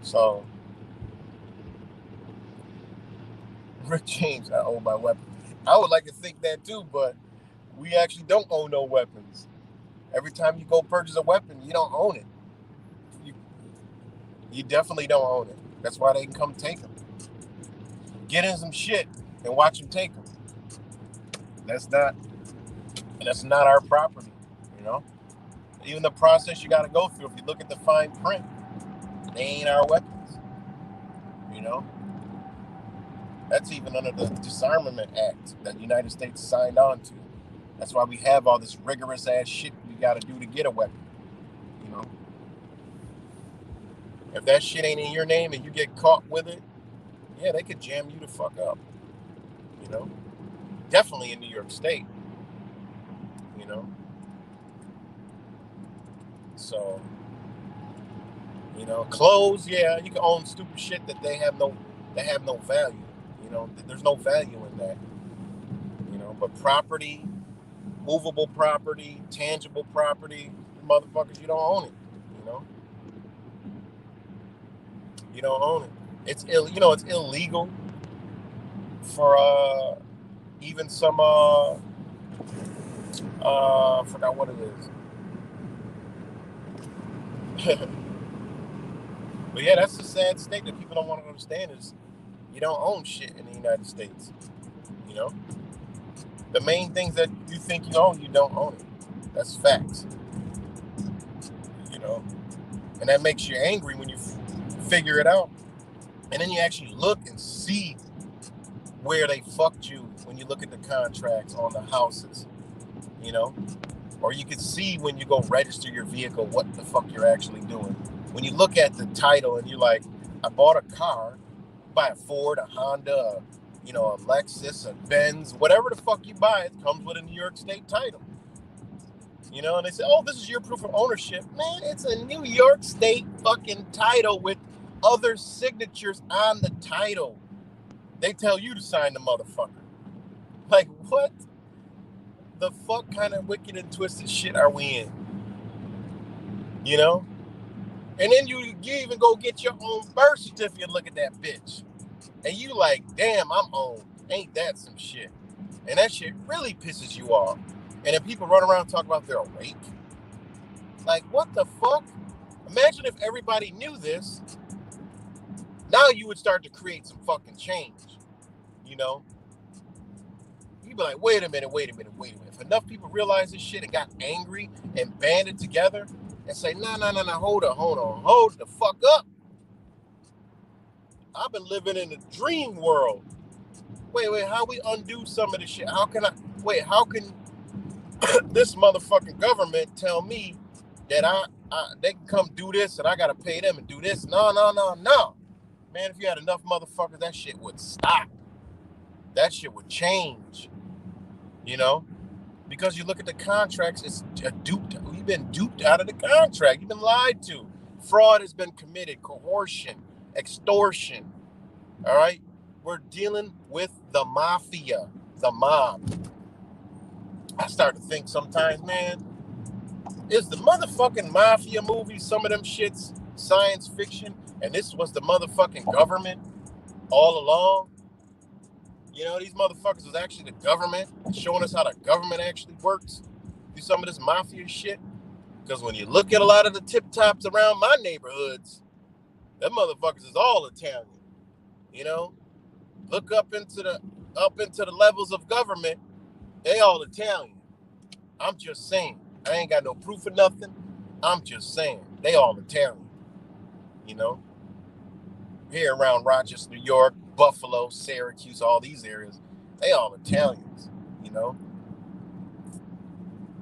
So, Rick James, I own my weapons. I would like to think that too, but we actually don't own no weapons. Every time you go purchase a weapon, you don't own it. You definitely don't own it. That's why they can come take them. Get in some shit and watch them take them. That's not our property, Even the process you got to go through, if you look at the fine print, they ain't our weapons, That's even under the Disarmament Act that the United States signed on to. That's why we have all this rigorous ass shit we got to do to get a weapon, If that shit ain't in your name and you get caught with it, yeah, they could jam you the fuck up, Definitely in New York State, So, clothes, yeah, you can own stupid shit that they have no value. There's no value in that. But property, movable property, tangible property, motherfuckers, you don't own it. You don't own it. It's it's illegal for even some I forgot what it is. But yeah, that's the sad state that people don't want to understand is you don't own shit in the United States. The main things that you think you own, you don't own it. That's facts. And that makes you angry when you figure it out. And then you actually look and see where they fucked you when you look at the contracts on the houses, Or you can see when you go register your vehicle what the fuck you're actually doing. When you look at the title and you're like, I bought a car, buy a Ford, a Honda, a Lexus, a Benz, whatever the fuck you buy, it comes with a New York State title. And they say, oh, this is your proof of ownership. Man, it's a New York State fucking title with other signatures on the title. They tell you to sign the motherfucker. Like, what the fuck kind of wicked and twisted shit are we in? And then you even go get your own birth certificate and look at that bitch. And you like, damn, I'm old. Ain't that some shit? And that shit really pisses you off. And then people run around and talk about they're awake. Like, what the fuck? Imagine if everybody knew this. Now you would start to create some fucking change. You'd be like, wait a minute. If enough people realize this shit and got angry and banded together and say, no, hold the fuck up. I've been living in a dream world. Wait, how we undo some of this shit? How can this motherfucking government tell me that they can come do this and I gotta pay them and do this? No. Man, if you had enough motherfuckers, that shit would stop. that shit would change, you know? Because you look at the contracts, it's duped. We've been duped out of the contract. You've been lied to. Fraud has been committed, coercion, extortion. All right? We're dealing with the mafia, the mob. I start to think sometimes, man, is the motherfucking mafia movie, some of them shits, science fiction, and this was the motherfucking government all along? You know, these motherfuckers was actually the government showing us how the government actually works. Do some of this mafia shit. Because when you look at a lot of the tip tops around my neighborhoods, them motherfuckers is all Italian. You know, look up into the levels of government, they all Italian. I'm just saying. I ain't got no proof of nothing. I'm just saying. They all Italian. You know, here around Rochester, New York, Buffalo, Syracuse, all these areas, they all Italians, you know?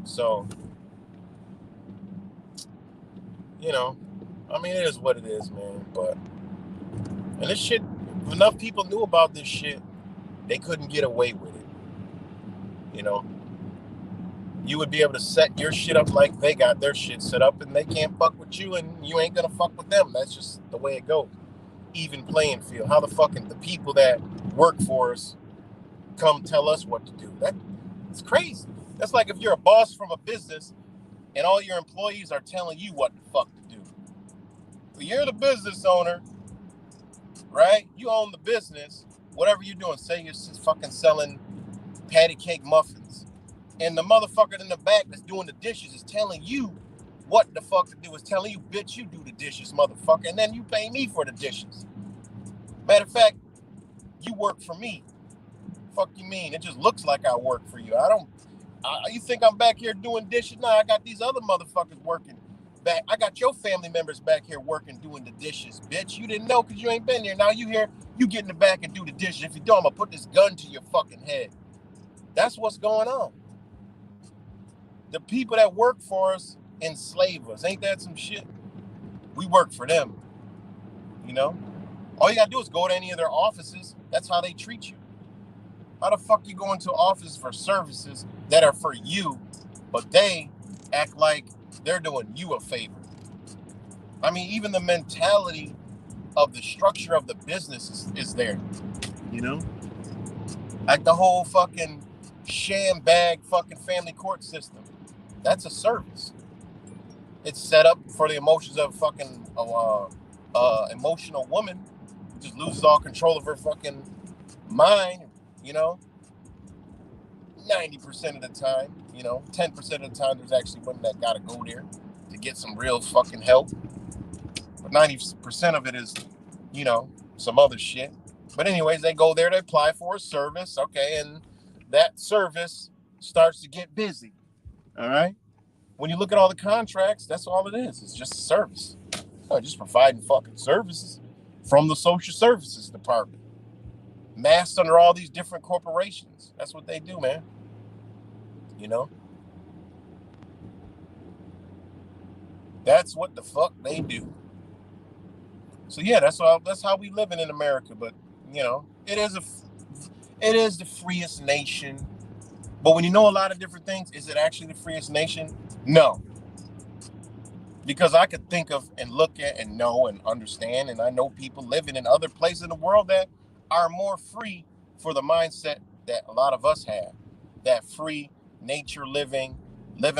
So, you know, I mean, it is what it is, man. But, and this shit, if enough people knew about this shit, they couldn't get away with it. You know? You would be able to set your shit up like they got their shit set up, and they can't fuck with you, and you ain't gonna fuck with them. That's just the way it goes. Even playing field. How the fucking the people that work for us come tell us what to do? It's crazy. That's like if you're a boss from a business and all your employees are telling you what the fuck to do. But you're the business owner, right? You own the business. Whatever you're doing, say you're fucking selling patty cake muffins, and the motherfucker in the back that's doing the dishes is telling you what the fuck to do, is telling you, bitch, you do the dishes, motherfucker, and then you pay me for the dishes. Matter of fact, you work for me. Fuck you mean? It just looks like I work for you. You think I'm back here doing dishes? Nah, I got these other motherfuckers working back. I got your family members back here working, doing the dishes, bitch. You didn't know because you ain't been here. Now you here, you get in the back and do the dishes. If you don't, I'm gonna put this gun to your fucking head. That's what's going on. The people that work for us enslave us. Ain't that some shit? We work for them. You know? All you gotta do is go to any of their offices. That's how they treat you. How the fuck you go into office for services that are for you, but they act like they're doing you a favor? I mean, even the mentality of the structure of the business is there. You know? Like the whole fucking sham bag fucking family court system. That's a service. It's set up for the emotions of fucking emotional woman who just loses all control of her fucking mind, you know? 90% of the time, you know, 10% of the time there's actually women that gotta go there to get some real fucking help. But 90% of it is, you know, some other shit. But anyways, they go there, they apply for a service, okay, and that service starts to get busy. All right. When you look at all the contracts, that's all it is. It's just a service. Just providing fucking services from the social services department, masked under all these different corporations. That's what they do, man. You know? That's what the fuck they do. So yeah, that's how we living in America. But you know, it is the freest nation. But when you know a lot of different things, is it actually the freest nation? No. Because I could think of and look at and know and understand, and I know people living in other places in the world that are more free for the mindset that a lot of us have. That free nature living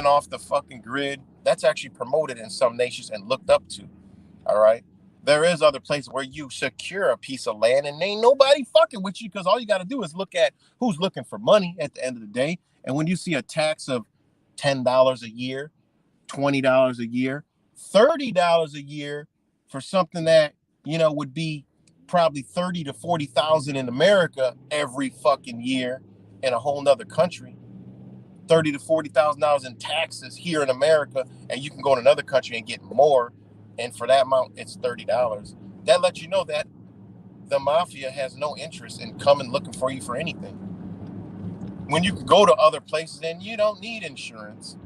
off the fucking grid, that's actually promoted in some nations and looked up to. All right. There is other places where you secure a piece of land and ain't nobody fucking with you, because all you got to do is look at who's looking for money at the end of the day. And when you see a tax of $10 a year, $20 a year, $30 a year for something that, you know, would be probably 30 to 40,000 in America every fucking year in a whole nother country, $30 to $40,000 in taxes here in America, and you can go to another country and get more. And for that amount, it's $30. That lets you know that the mafia has no interest in coming looking for you for anything. When you can go to other places and you don't need insurance,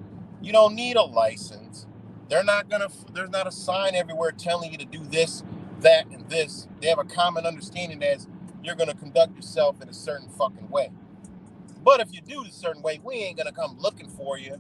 you don't need a license. There's not a sign everywhere telling you to do this, that, and this. They have a common understanding as you're going to conduct yourself in a certain fucking way. But if you do it a certain way, we ain't going to come looking for you.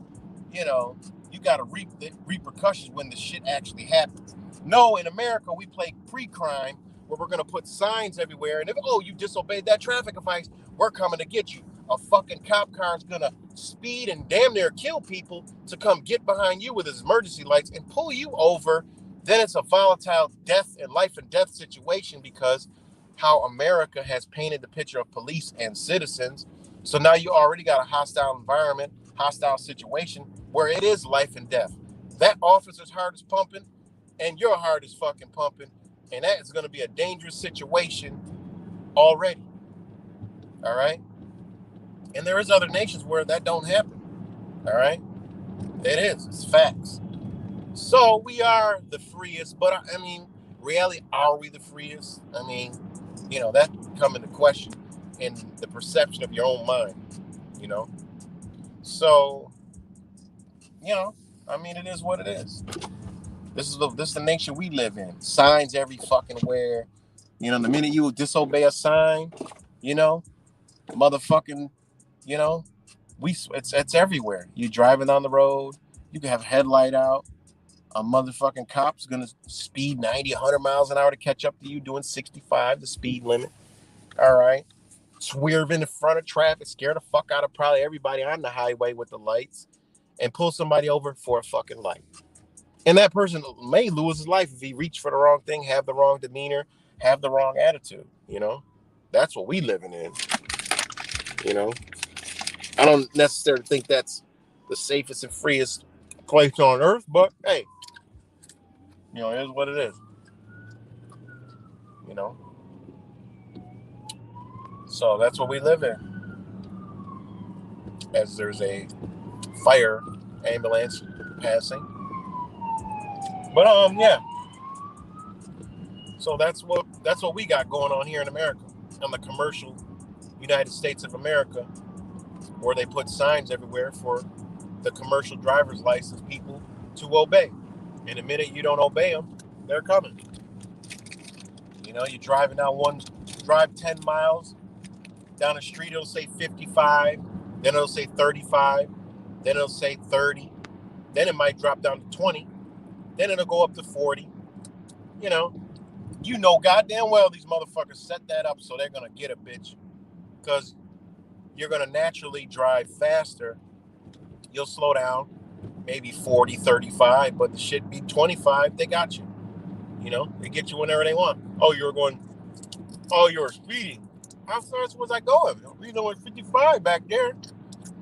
You know, you got to reap the repercussions when the shit actually happens. No, in America, we play pre-crime where we're going to put signs everywhere. And if, you disobeyed that traffic advice, we're coming to get you. A fucking cop car is going to speed and damn near kill people to come get behind you with his emergency lights and pull you over. Then it's a volatile death and life and death situation because how America has painted the picture of police and citizens. So now you already got a hostile environment, hostile situation where it is life and death. That officer's heart is pumping and your heart is fucking pumping. And that is going to be a dangerous situation already. All right. And there is other nations where that don't happen. All right. It is. It's facts. So we are the freest, but I mean, really, are we the freest? I mean, you know, that come into question in the perception of your own mind, you know? So, you know, I mean, it is what it is. This is the nation we live in. Signs every fucking where. You know, the minute you disobey a sign, you know, motherfucking, you know, it's everywhere. You driving on the road, you can have a headlight out. A motherfucking cop's gonna speed 90, 100 miles an hour to catch up to you doing 65, the speed limit. All right. Swerve in the front of traffic, scare the fuck out of probably everybody on the highway with the lights, and pull somebody over for a fucking light. And that person may lose his life if he reached for the wrong thing, have the wrong demeanor, have the wrong attitude, you know? That's what we living in, you know? I don't necessarily think that's the safest and freest place on earth, but hey, you know, it is what it is. You know? So that's what we live in. As there's a fire ambulance passing. But yeah. So that's what we got going on here in America, on the commercial United States of America, where they put signs everywhere for the commercial driver's license people to obey. And the minute you don't obey them, they're coming. You know, you're driving down drive 10 miles down the street, it'll say 55, then it'll say 35, then it'll say 30, then it might drop down to 20, then it'll go up to 40. You know goddamn well these motherfuckers set that up so they're gonna get a bitch, because you're gonna naturally drive faster. You'll slow down, maybe 40, 35, but the shit be 25, they got you. You know, they get you whenever they want. Oh, you were speeding. How fast was I going? You know, it's 55 back there.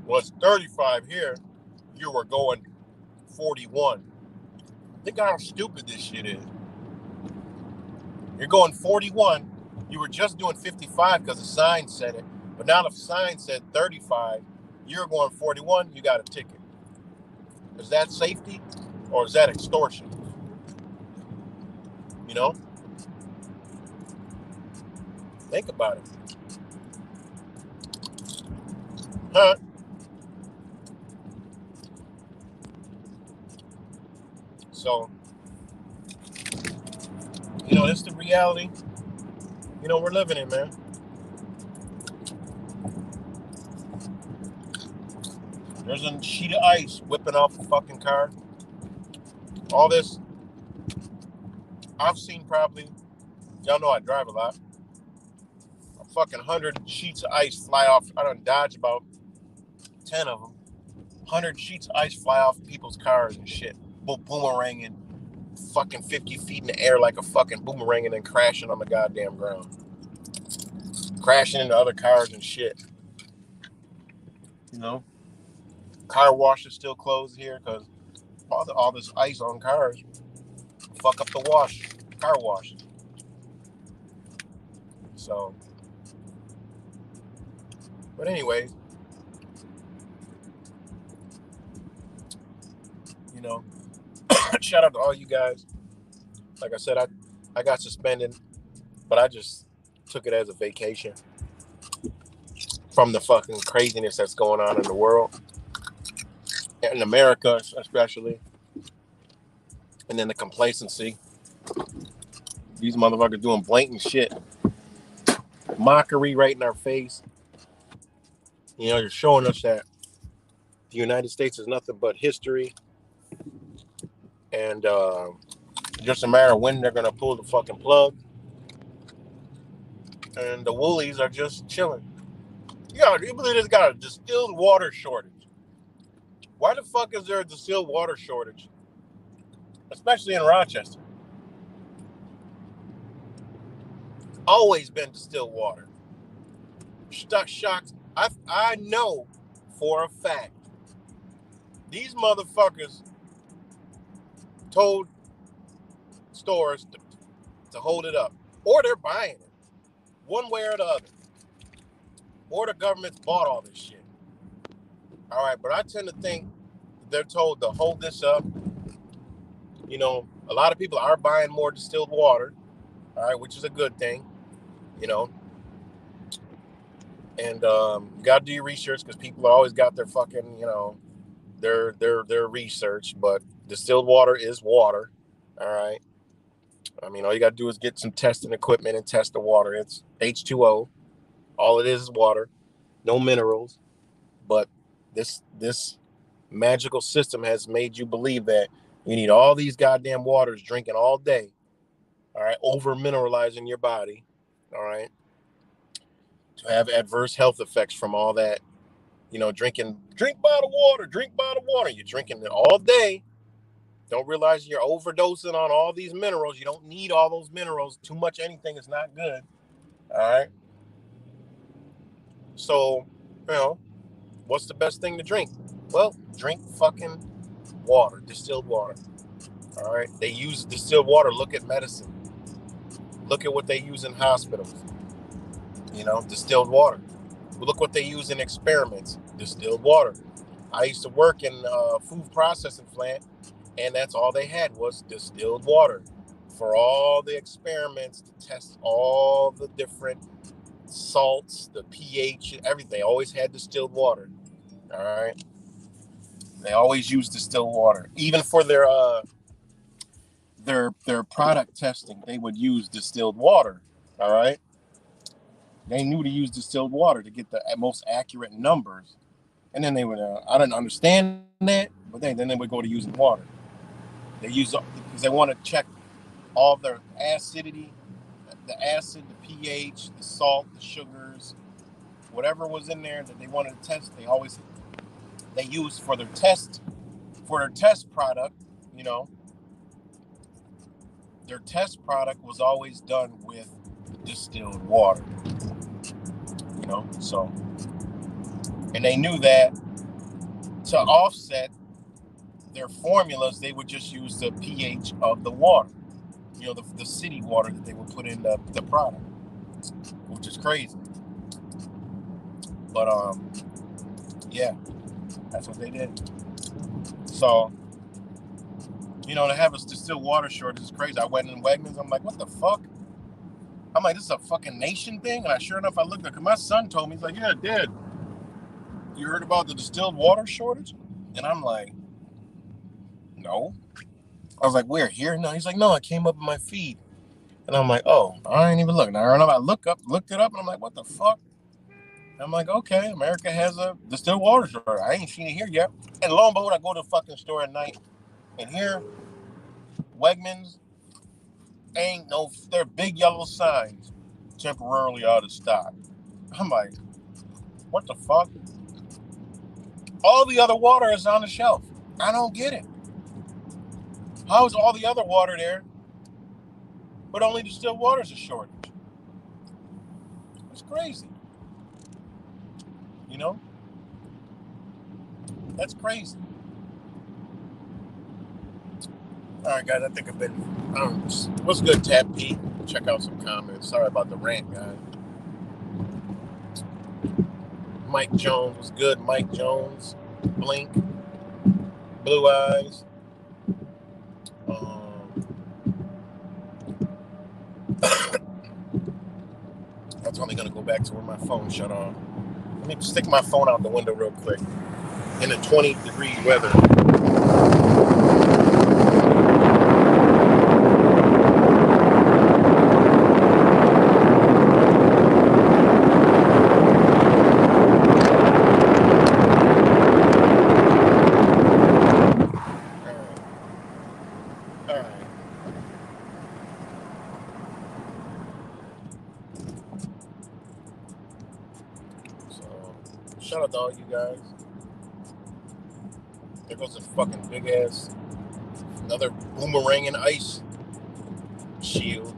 Well, it's 35 here. You were going 41. Think how stupid this shit is. You're going 41. You were just doing 55 because the sign said it. But now the sign said 35. You're going 41. You got a ticket. Is that safety or is that extortion? You know? Think about it. Huh? So, you know, it's the reality, you know, we're living in, man. There's a sheet of ice whipping off a fucking car. All this, I've seen probably, y'all know I drive a lot, a fucking 100 sheets of ice fly off. I done dodge about 10 of them. 100 sheets of ice fly off people's cars and shit. Boomeranging fucking 50 feet in the air like a fucking boomerang and then crashing on the goddamn ground. Crashing into other cars and shit. You know? Car wash is still closed here because all this ice on cars fuck up the car wash. So, but anyway, you know, shout out to all you guys. Like I said, I got suspended, but I just took it as a vacation from the fucking craziness that's going on in the world, in America especially, and then the complacency. These motherfuckers doing blatant shit. mockery right in our face. You know, you're showing us that the United States is nothing but history, and just a matter of when they're gonna pull the fucking plug. And the woolies are just chilling. Yeah, you believe there's got a distilled water shortage? Why the fuck is there a distilled water shortage, especially in Rochester? Always been distilled water. Shocked. I know for a fact these motherfuckers told stores to hold it up, or they're buying it, one way or the other, or the government's bought all this shit. All right, but I tend to think they're told to hold this up. You know, a lot of people are buying more distilled water, all right, which is a good thing, you know. And you got to do your research because people always got their fucking, you know, their research. But distilled water is water, all right. I mean, all you got to do is get some testing equipment and test the water. It's H2O. All it is water, no minerals. But this magical system has made you believe that you need all these goddamn waters drinking all day, all right, over mineralizing your body, all right, to have adverse health effects from all that, you know, drink bottled water. You're drinking it all day. Don't realize you're overdosing on all these minerals. You don't need all those minerals. Too much anything is not good. All right. So, you know, what's the best thing to drink? Well, drink fucking water, distilled water. All right. They use distilled water. Look at medicine. Look at what they use in hospitals. You know, distilled water. Look what they use in experiments. Distilled water. I used to work in a food processing plant, and that's all they had was distilled water for all the experiments to test all the different salts, the pH, everything. They always had distilled water. All right. They always use distilled water. Even for their product testing, they would use distilled water. All right. They knew to use distilled water to get the most accurate numbers. And then they would, I didn't understand that, but then they would go to using water. They use, because they want to check all their acidity, the acid, the pH, the salt, the sugars, whatever was in there that they wanted to test. They use for their test product, you know, their test product was always done with distilled water, you know, so, and they knew that to offset their formulas, they would just use the pH of the water, you know, the city water that they would put in the product, which is crazy. But yeah, that's what they did. So, you know, to have a distilled water shortage is crazy. I went in Wegmans. I'm like, what the fuck? I'm like, this is a fucking nation thing. And sure enough, I looked at it. My son told me, he's like, yeah, Dad, you heard about the distilled water shortage? And I'm like, no. I was like, where? Here? No. He's like, no, it came up in my feed. And I'm like, oh, I ain't even looking. I looked it up, and I'm like, what the fuck? And I'm like, okay, America has a distilled water shortage. I ain't seen it here yet. And lo and behold, I go to the fucking store at night, and here, Wegmans, they're big yellow signs, temporarily out of stock. I'm like, what the fuck? All the other water is on the shelf. I don't get it. How is all the other water there, but only distilled water is a shortage? It's crazy. You know? That's crazy. All right, guys, I think I've been, what's good, Tab P? Check out some comments. Sorry about the rant, guys. Mike Jones was good. Mike Jones, Blink, Blue Eyes. That's only going to go back to where my phone shut off. Let me stick my phone out the window real quick in the 20-degree weather. with all you guys. There goes a fucking big ass, another boomerang and ice shield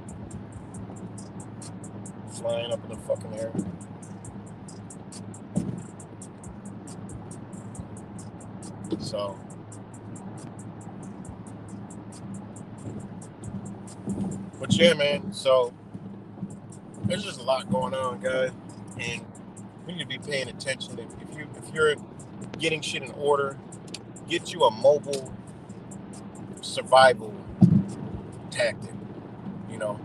flying up in the fucking air. So, but yeah, man. So there's just a lot going on, guys, and we need to be paying attention. If you're getting shit in order, get you a mobile survival tactic. You know,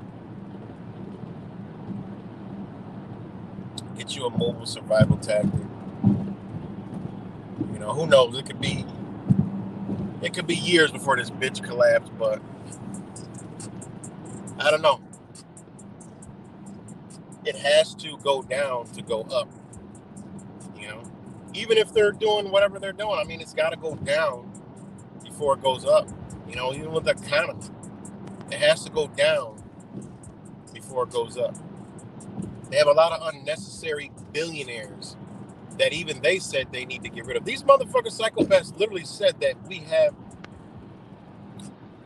get you a mobile survival tactic. You know, who knows? It could be years before this bitch collapsed, but I don't know. It has to go down to go up. You know, even if they're doing whatever they're doing, I mean, it's got to go down before it goes up. You know, even with the economy, it has to go down before it goes up. They have a lot of unnecessary billionaires that even they said they need to get rid of. These motherfucking psychopaths literally said that we have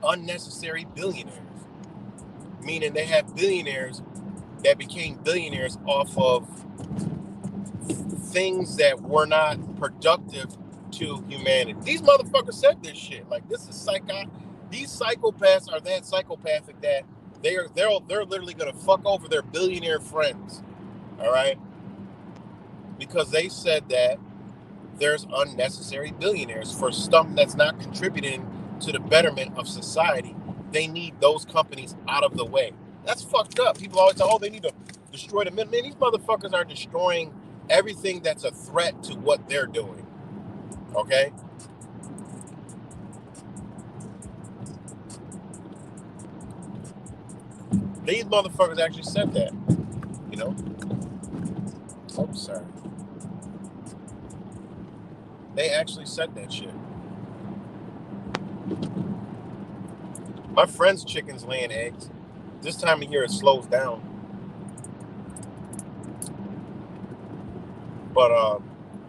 unnecessary billionaires, meaning they have billionaires that became billionaires off of things that were not productive to humanity. These motherfuckers said this shit. Like, this is these psychopaths are that psychopathic that they're literally gonna fuck over their billionaire friends. All right, because they said that there's unnecessary billionaires for stuff that's not contributing to the betterment of society. They need those companies out of the way. That's fucked up. People always say, oh, they need to destroy the middle. Man, these motherfuckers are destroying everything that's a threat to what they're doing. Okay? These motherfuckers actually said that. You know? Oh, sorry. They actually said that shit. My friend's chicken's laying eggs. This time of year it slows down. But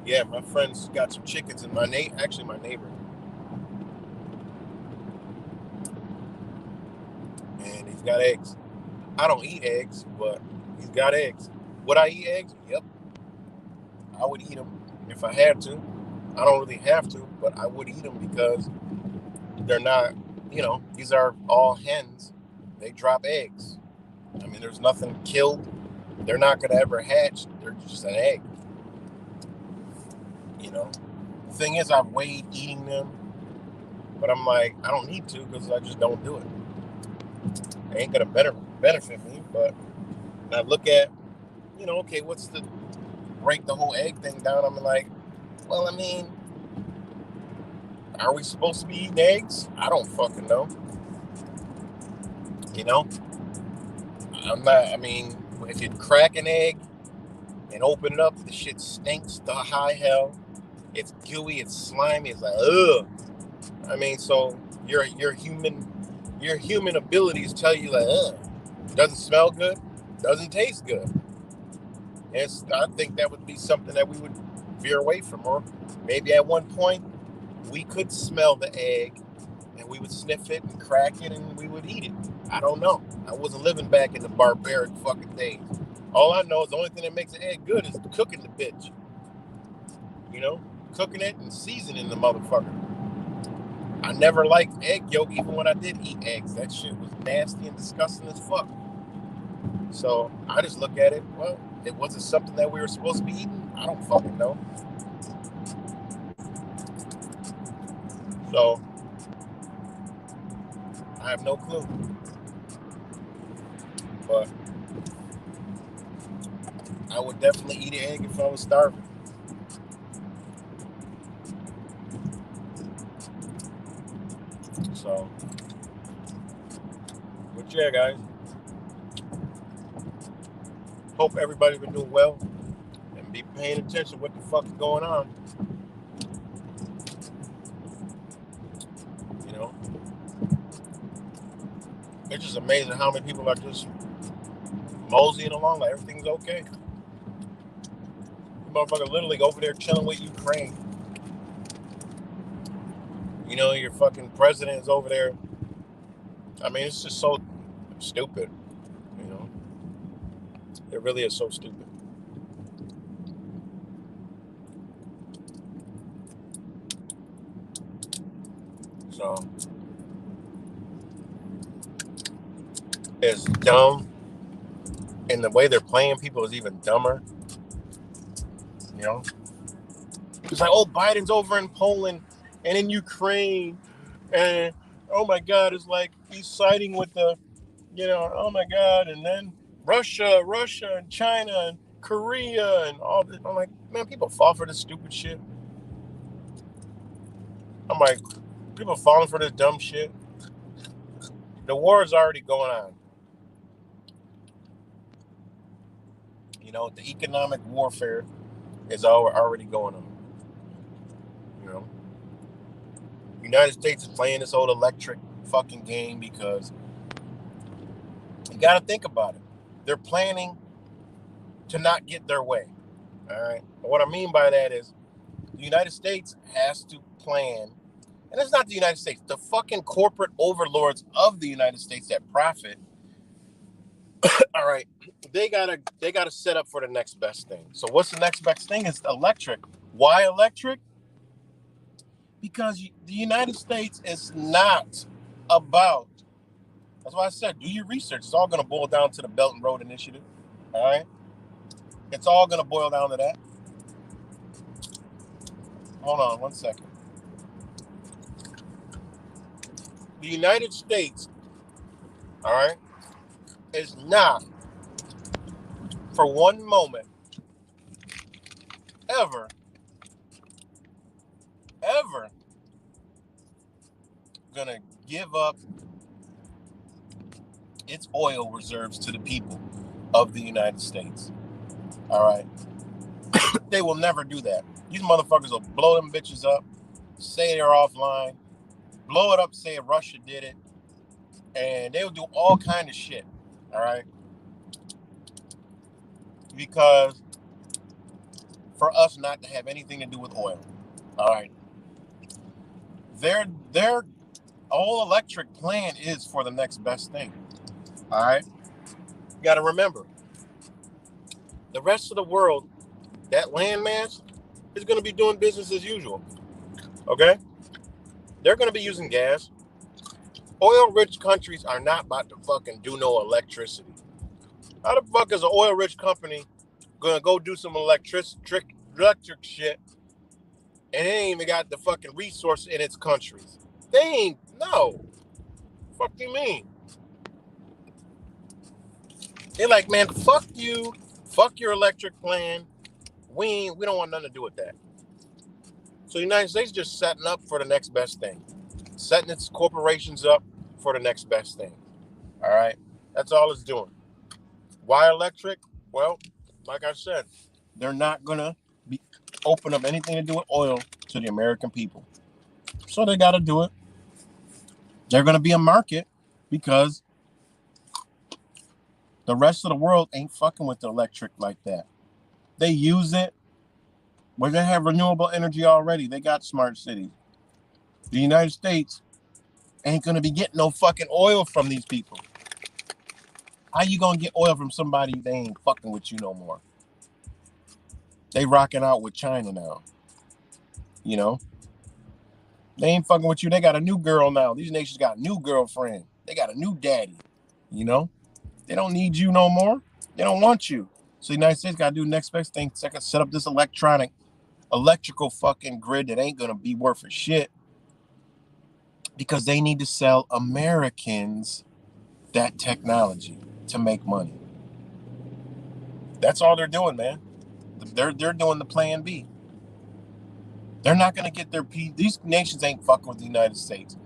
yeah, my friend's got some chickens, and my neighbor. And he's got eggs. I don't eat eggs, but he's got eggs. Would I eat eggs? Yep. I would eat them if I had to. I don't really have to, but I would eat them because they're not, you know, these are all hens. They drop eggs. I mean, there's nothing killed. They're not going to ever hatch. They're just an egg. You know, the thing is, I've weighed eating them, but I'm like, I don't need to because I just don't do it. It ain't going to benefit me, but when I look at, you know, okay, what's the break the whole egg thing down? I'm like, well, I mean, are we supposed to be eating eggs? I don't fucking know. You know? I mean, if you crack an egg and open it up, the shit stinks to high hell. It's gooey, it's slimy, it's like, ugh. I mean, so your human abilities tell you like, ugh. Doesn't smell good, doesn't taste good. I think that would be something that we would veer away from, or maybe at one point we could smell the egg and we would sniff it and crack it and we would eat it. I don't know. I wasn't living back in the barbaric fucking days. All I know is the only thing that makes an egg good is cooking the bitch. You know, cooking it and seasoning the motherfucker. I never liked egg yolk even when I did eat eggs. That shit was nasty and disgusting as fuck. So I just look at it, well, it wasn't something that we were supposed to be eating. I don't fucking know. So I have no clue. But I would definitely eat an egg if I was starving. So, but yeah, guys. Hope everybody's been doing well and be paying attention to what the fuck's going on. You know, it's just amazing how many people are just moseying along like everything's okay. motherfucker literally over there chilling with Ukraine. You know, your fucking president is over there. I mean, it's just so stupid. You know, it really is so stupid. So it's dumb, and the way they're playing people is even dumber. You know, it's like, oh, Biden's over in Poland and in Ukraine, and oh my God, it's like he's siding with the, you know, oh my God, and then Russia and China and Korea and all this. I'm like, man, people fall for this stupid shit. I'm like, people falling for this dumb shit. The war is already going on. You know, the economic warfare is already going on. You know, the United States is playing this old electric fucking game because you got to think about it. They're planning to not get their way. All right. And what I mean by that is the United States has to plan, and it's not the United States, the fucking corporate overlords of the United States that profit. All right, they gotta set up for the next best thing. So what's the next best thing? It's electric. Why electric? Because the United States is not about. That's why I said, do your research. It's all going to boil down to the Belt and Road Initiative. All right, it's all going to boil down to that. Hold on 1 second. The United States, all right, is not for one moment ever gonna give up its oil reserves to the people of the United States. All right, they will never do that. These motherfuckers will blow them bitches up, say they're offline, blow it up, say Russia did it, and they will do all kind of shit. All right, because for us not to have anything to do with oil. All right, their all electric plan is for the next best thing. All right, you got to remember, the rest of the world, that landmass is going to be doing business as usual. Okay, they're going to be using gas. Oil-rich countries are not about to fucking do no electricity. How the fuck is an oil-rich company gonna go do some electric shit and they ain't even got the fucking resource in its countries? They ain't. No. Fuck do you mean? They're like, man, fuck you, fuck your electric plan. We don't want nothing to do with that. So the United States is just setting up for the next best thing, setting its corporations up for the next best thing. All right, that's all it's doing. Why electric? Well, like I said, they're not gonna open up anything to do with oil to the American people, so they got to do it. They're gonna be a market because the rest of the world ain't fucking with the electric like that. They use it where they have renewable energy already. They got smart cities. The United States ain't gonna be getting no fucking oil from these people. How you gonna get oil from somebody they ain't fucking with you no more? They rocking out with China now. You know? They ain't fucking with you. They got a new girl now. These nations got a new girlfriend. They got a new daddy. You know? They don't need you no more. They don't want you. So the United States got to do the next best thing. Second, set up this electrical fucking grid that ain't going to be worth a shit because they need to sell Americans that technology to make money. That's all they're doing, man. They're doing the plan B. They're not going to get these nations ain't fucking with the United States.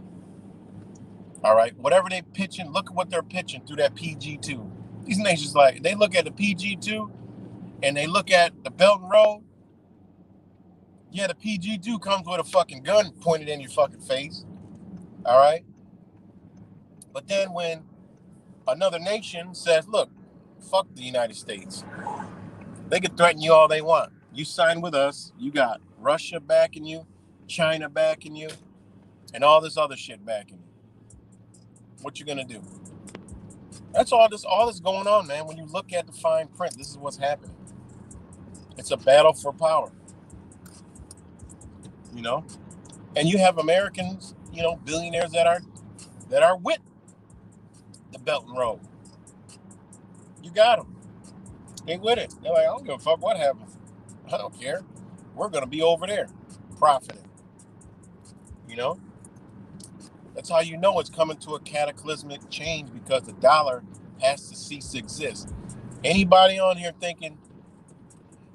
All right, whatever they pitching, look at what they're pitching through that PG2. These nations, like, they look at the PG2 and they look at the Belt and Road. Yeah, the PG2 comes with a fucking gun pointed in your fucking face. All right. But then when another nation says, look, fuck the United States, they can threaten you all they want. You sign with us, you got Russia backing you, China backing you, and all this other shit backing you. What you gonna do? That's all this going on, man. When you look at the fine print, this is what's happening. It's a battle for power. You know? And you have Americans, billionaires that are with the Belt and Road. You got them. They with it. They're like, I don't give a fuck what happens. I don't care. We're gonna be over there, profiting. You know? That's how you know it's coming to a cataclysmic change, because the dollar has to cease to exist. Anybody on here thinking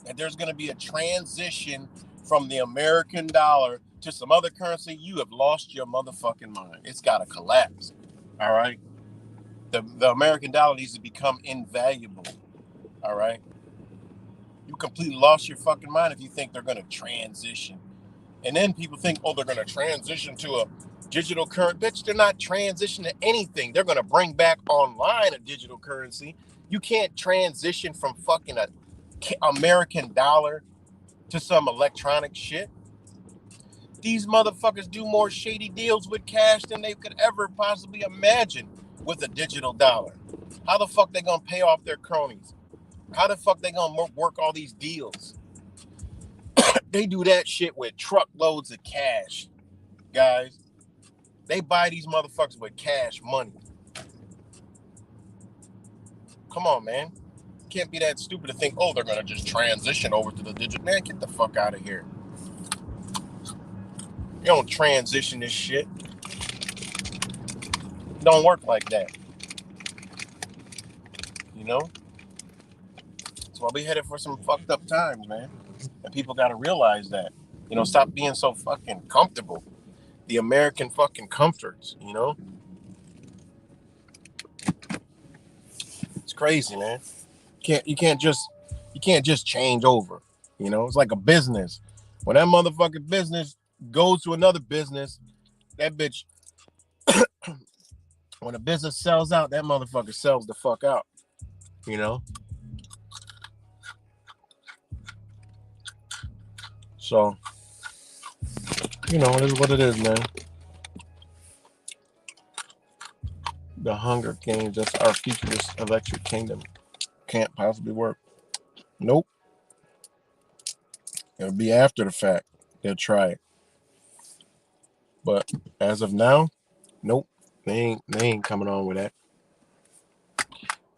that there's going to be a transition from the American dollar to some other currency, you have lost your motherfucking mind. It's got to collapse. All right? The American dollar needs to become invaluable. All right? You completely lost your fucking mind if you think they're going to transition. And then people think, oh, they're going to transition to a digital currency. Bitch, they're not transitioning to anything. They're going to bring back online a digital currency. You can't transition from fucking a American dollar to some electronic shit. These motherfuckers do more shady deals with cash than they could ever possibly imagine with a digital dollar. How the fuck they going to pay off their cronies? How the fuck they going to work all these deals? They do that shit with truckloads of cash, guys. They buy these motherfuckers with cash money. Come on, man. Can't be that stupid to think, oh, they're going to just transition over to the digital. Man, get the fuck out of here. You don't transition this shit. It don't work like that. You know? That's why we headed for some fucked up times, man. And people got to realize that. Stop being so fucking comfortable. The American fucking comforts, It's crazy, man. You can't just change over. It's like a business. When that motherfucking business goes to another business, that bitch, when a business sells out, that motherfucker sells the fuck out. So, it is what it is, man. The Hunger Games, that's our futurist electric kingdom. Can't possibly work. Nope. It'll be after the fact. They'll try it. But as of now, nope. They ain't coming on with that.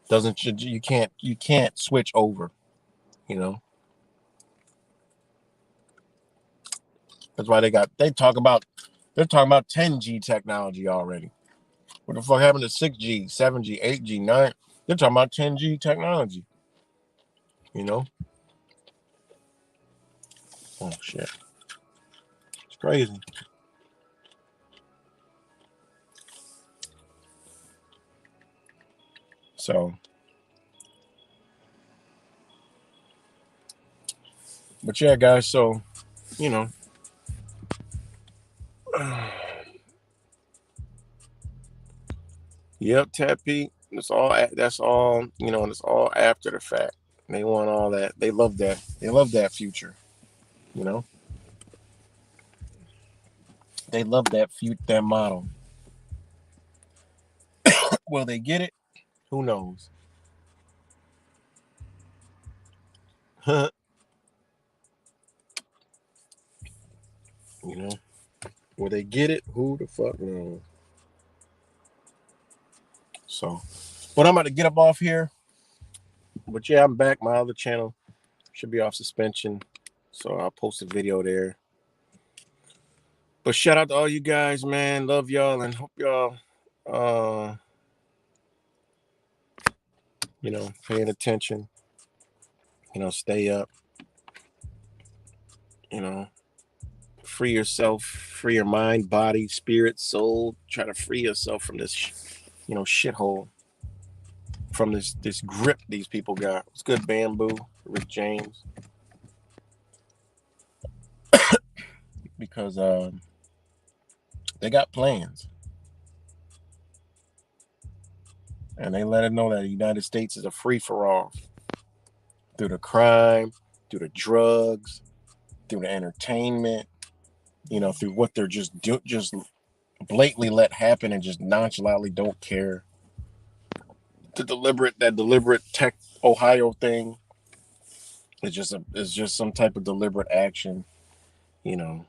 You can't switch over, That's why they're talking about 10G technology already. What the fuck happened to 6G, 7G, 8G, 9? They're talking about 10G technology. Oh shit. It's crazy. So, but yeah, guys, so, yep, Tappy. That's all, it's all after the fact. They want all that. They love that. They love that future, They love that model. Will they get it? Who knows? Will they get it? Who the fuck knows? So, but I'm about to get up off here. But yeah, I'm back. My other channel should be off suspension, so I'll post a video there. But shout out to all you guys, man. Love y'all and hope y'all, paying attention. Stay up. Free yourself, free your mind, body, spirit, soul. Try to free yourself from this, shithole. From this grip these people got. It's good, Bamboo, Rick James. Because they got plans. And they let it know that the United States is a free-for-all. Through the crime, through the drugs, through the entertainment, through what they're just blatantly let happen and just nonchalantly don't care. That deliberate tech Ohio thing is just some type of deliberate action. Biden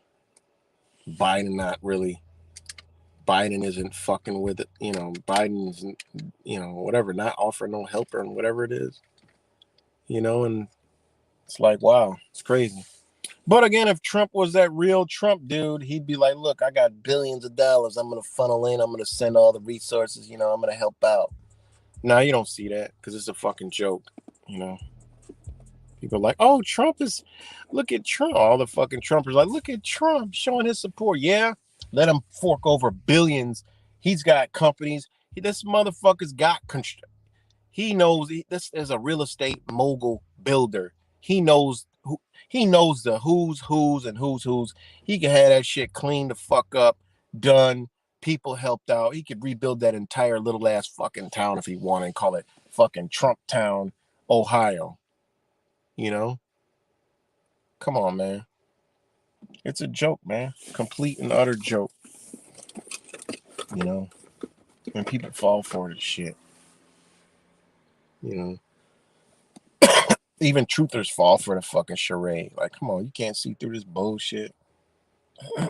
isn't fucking with it. Biden isn't, whatever, not offering no help or whatever it is. And it's like, wow, it's crazy. But again, if Trump was that real Trump dude, he'd be like, look, I got billions of dollars. I'm going to funnel in. I'm going to send all the resources. I'm going to help out. Now, you don't see that because it's a fucking joke. People are like, oh, look at Trump. All the fucking Trumpers like, look at Trump showing his support. Yeah, let him fork over billions. He's got companies. This motherfucker's got he knows this is a real estate mogul builder. He knows the who's and who's. He can have that shit cleaned the fuck up, done. People helped out. He could rebuild that entire little ass fucking town if he wanted and call it fucking Trump Town, Ohio. Come on, man. It's a joke, man. Complete and utter joke. And people fall for this shit. Even truthers fall for the fucking charade. Like, come on, you can't see through this bullshit. I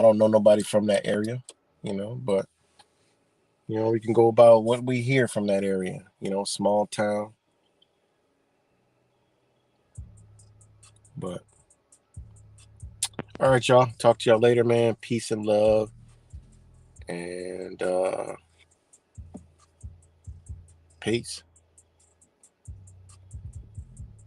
don't know nobody from that area, but we can go about what we hear from that area, small town. But all right, y'all. Talk to y'all later, man. Peace and love. And peace.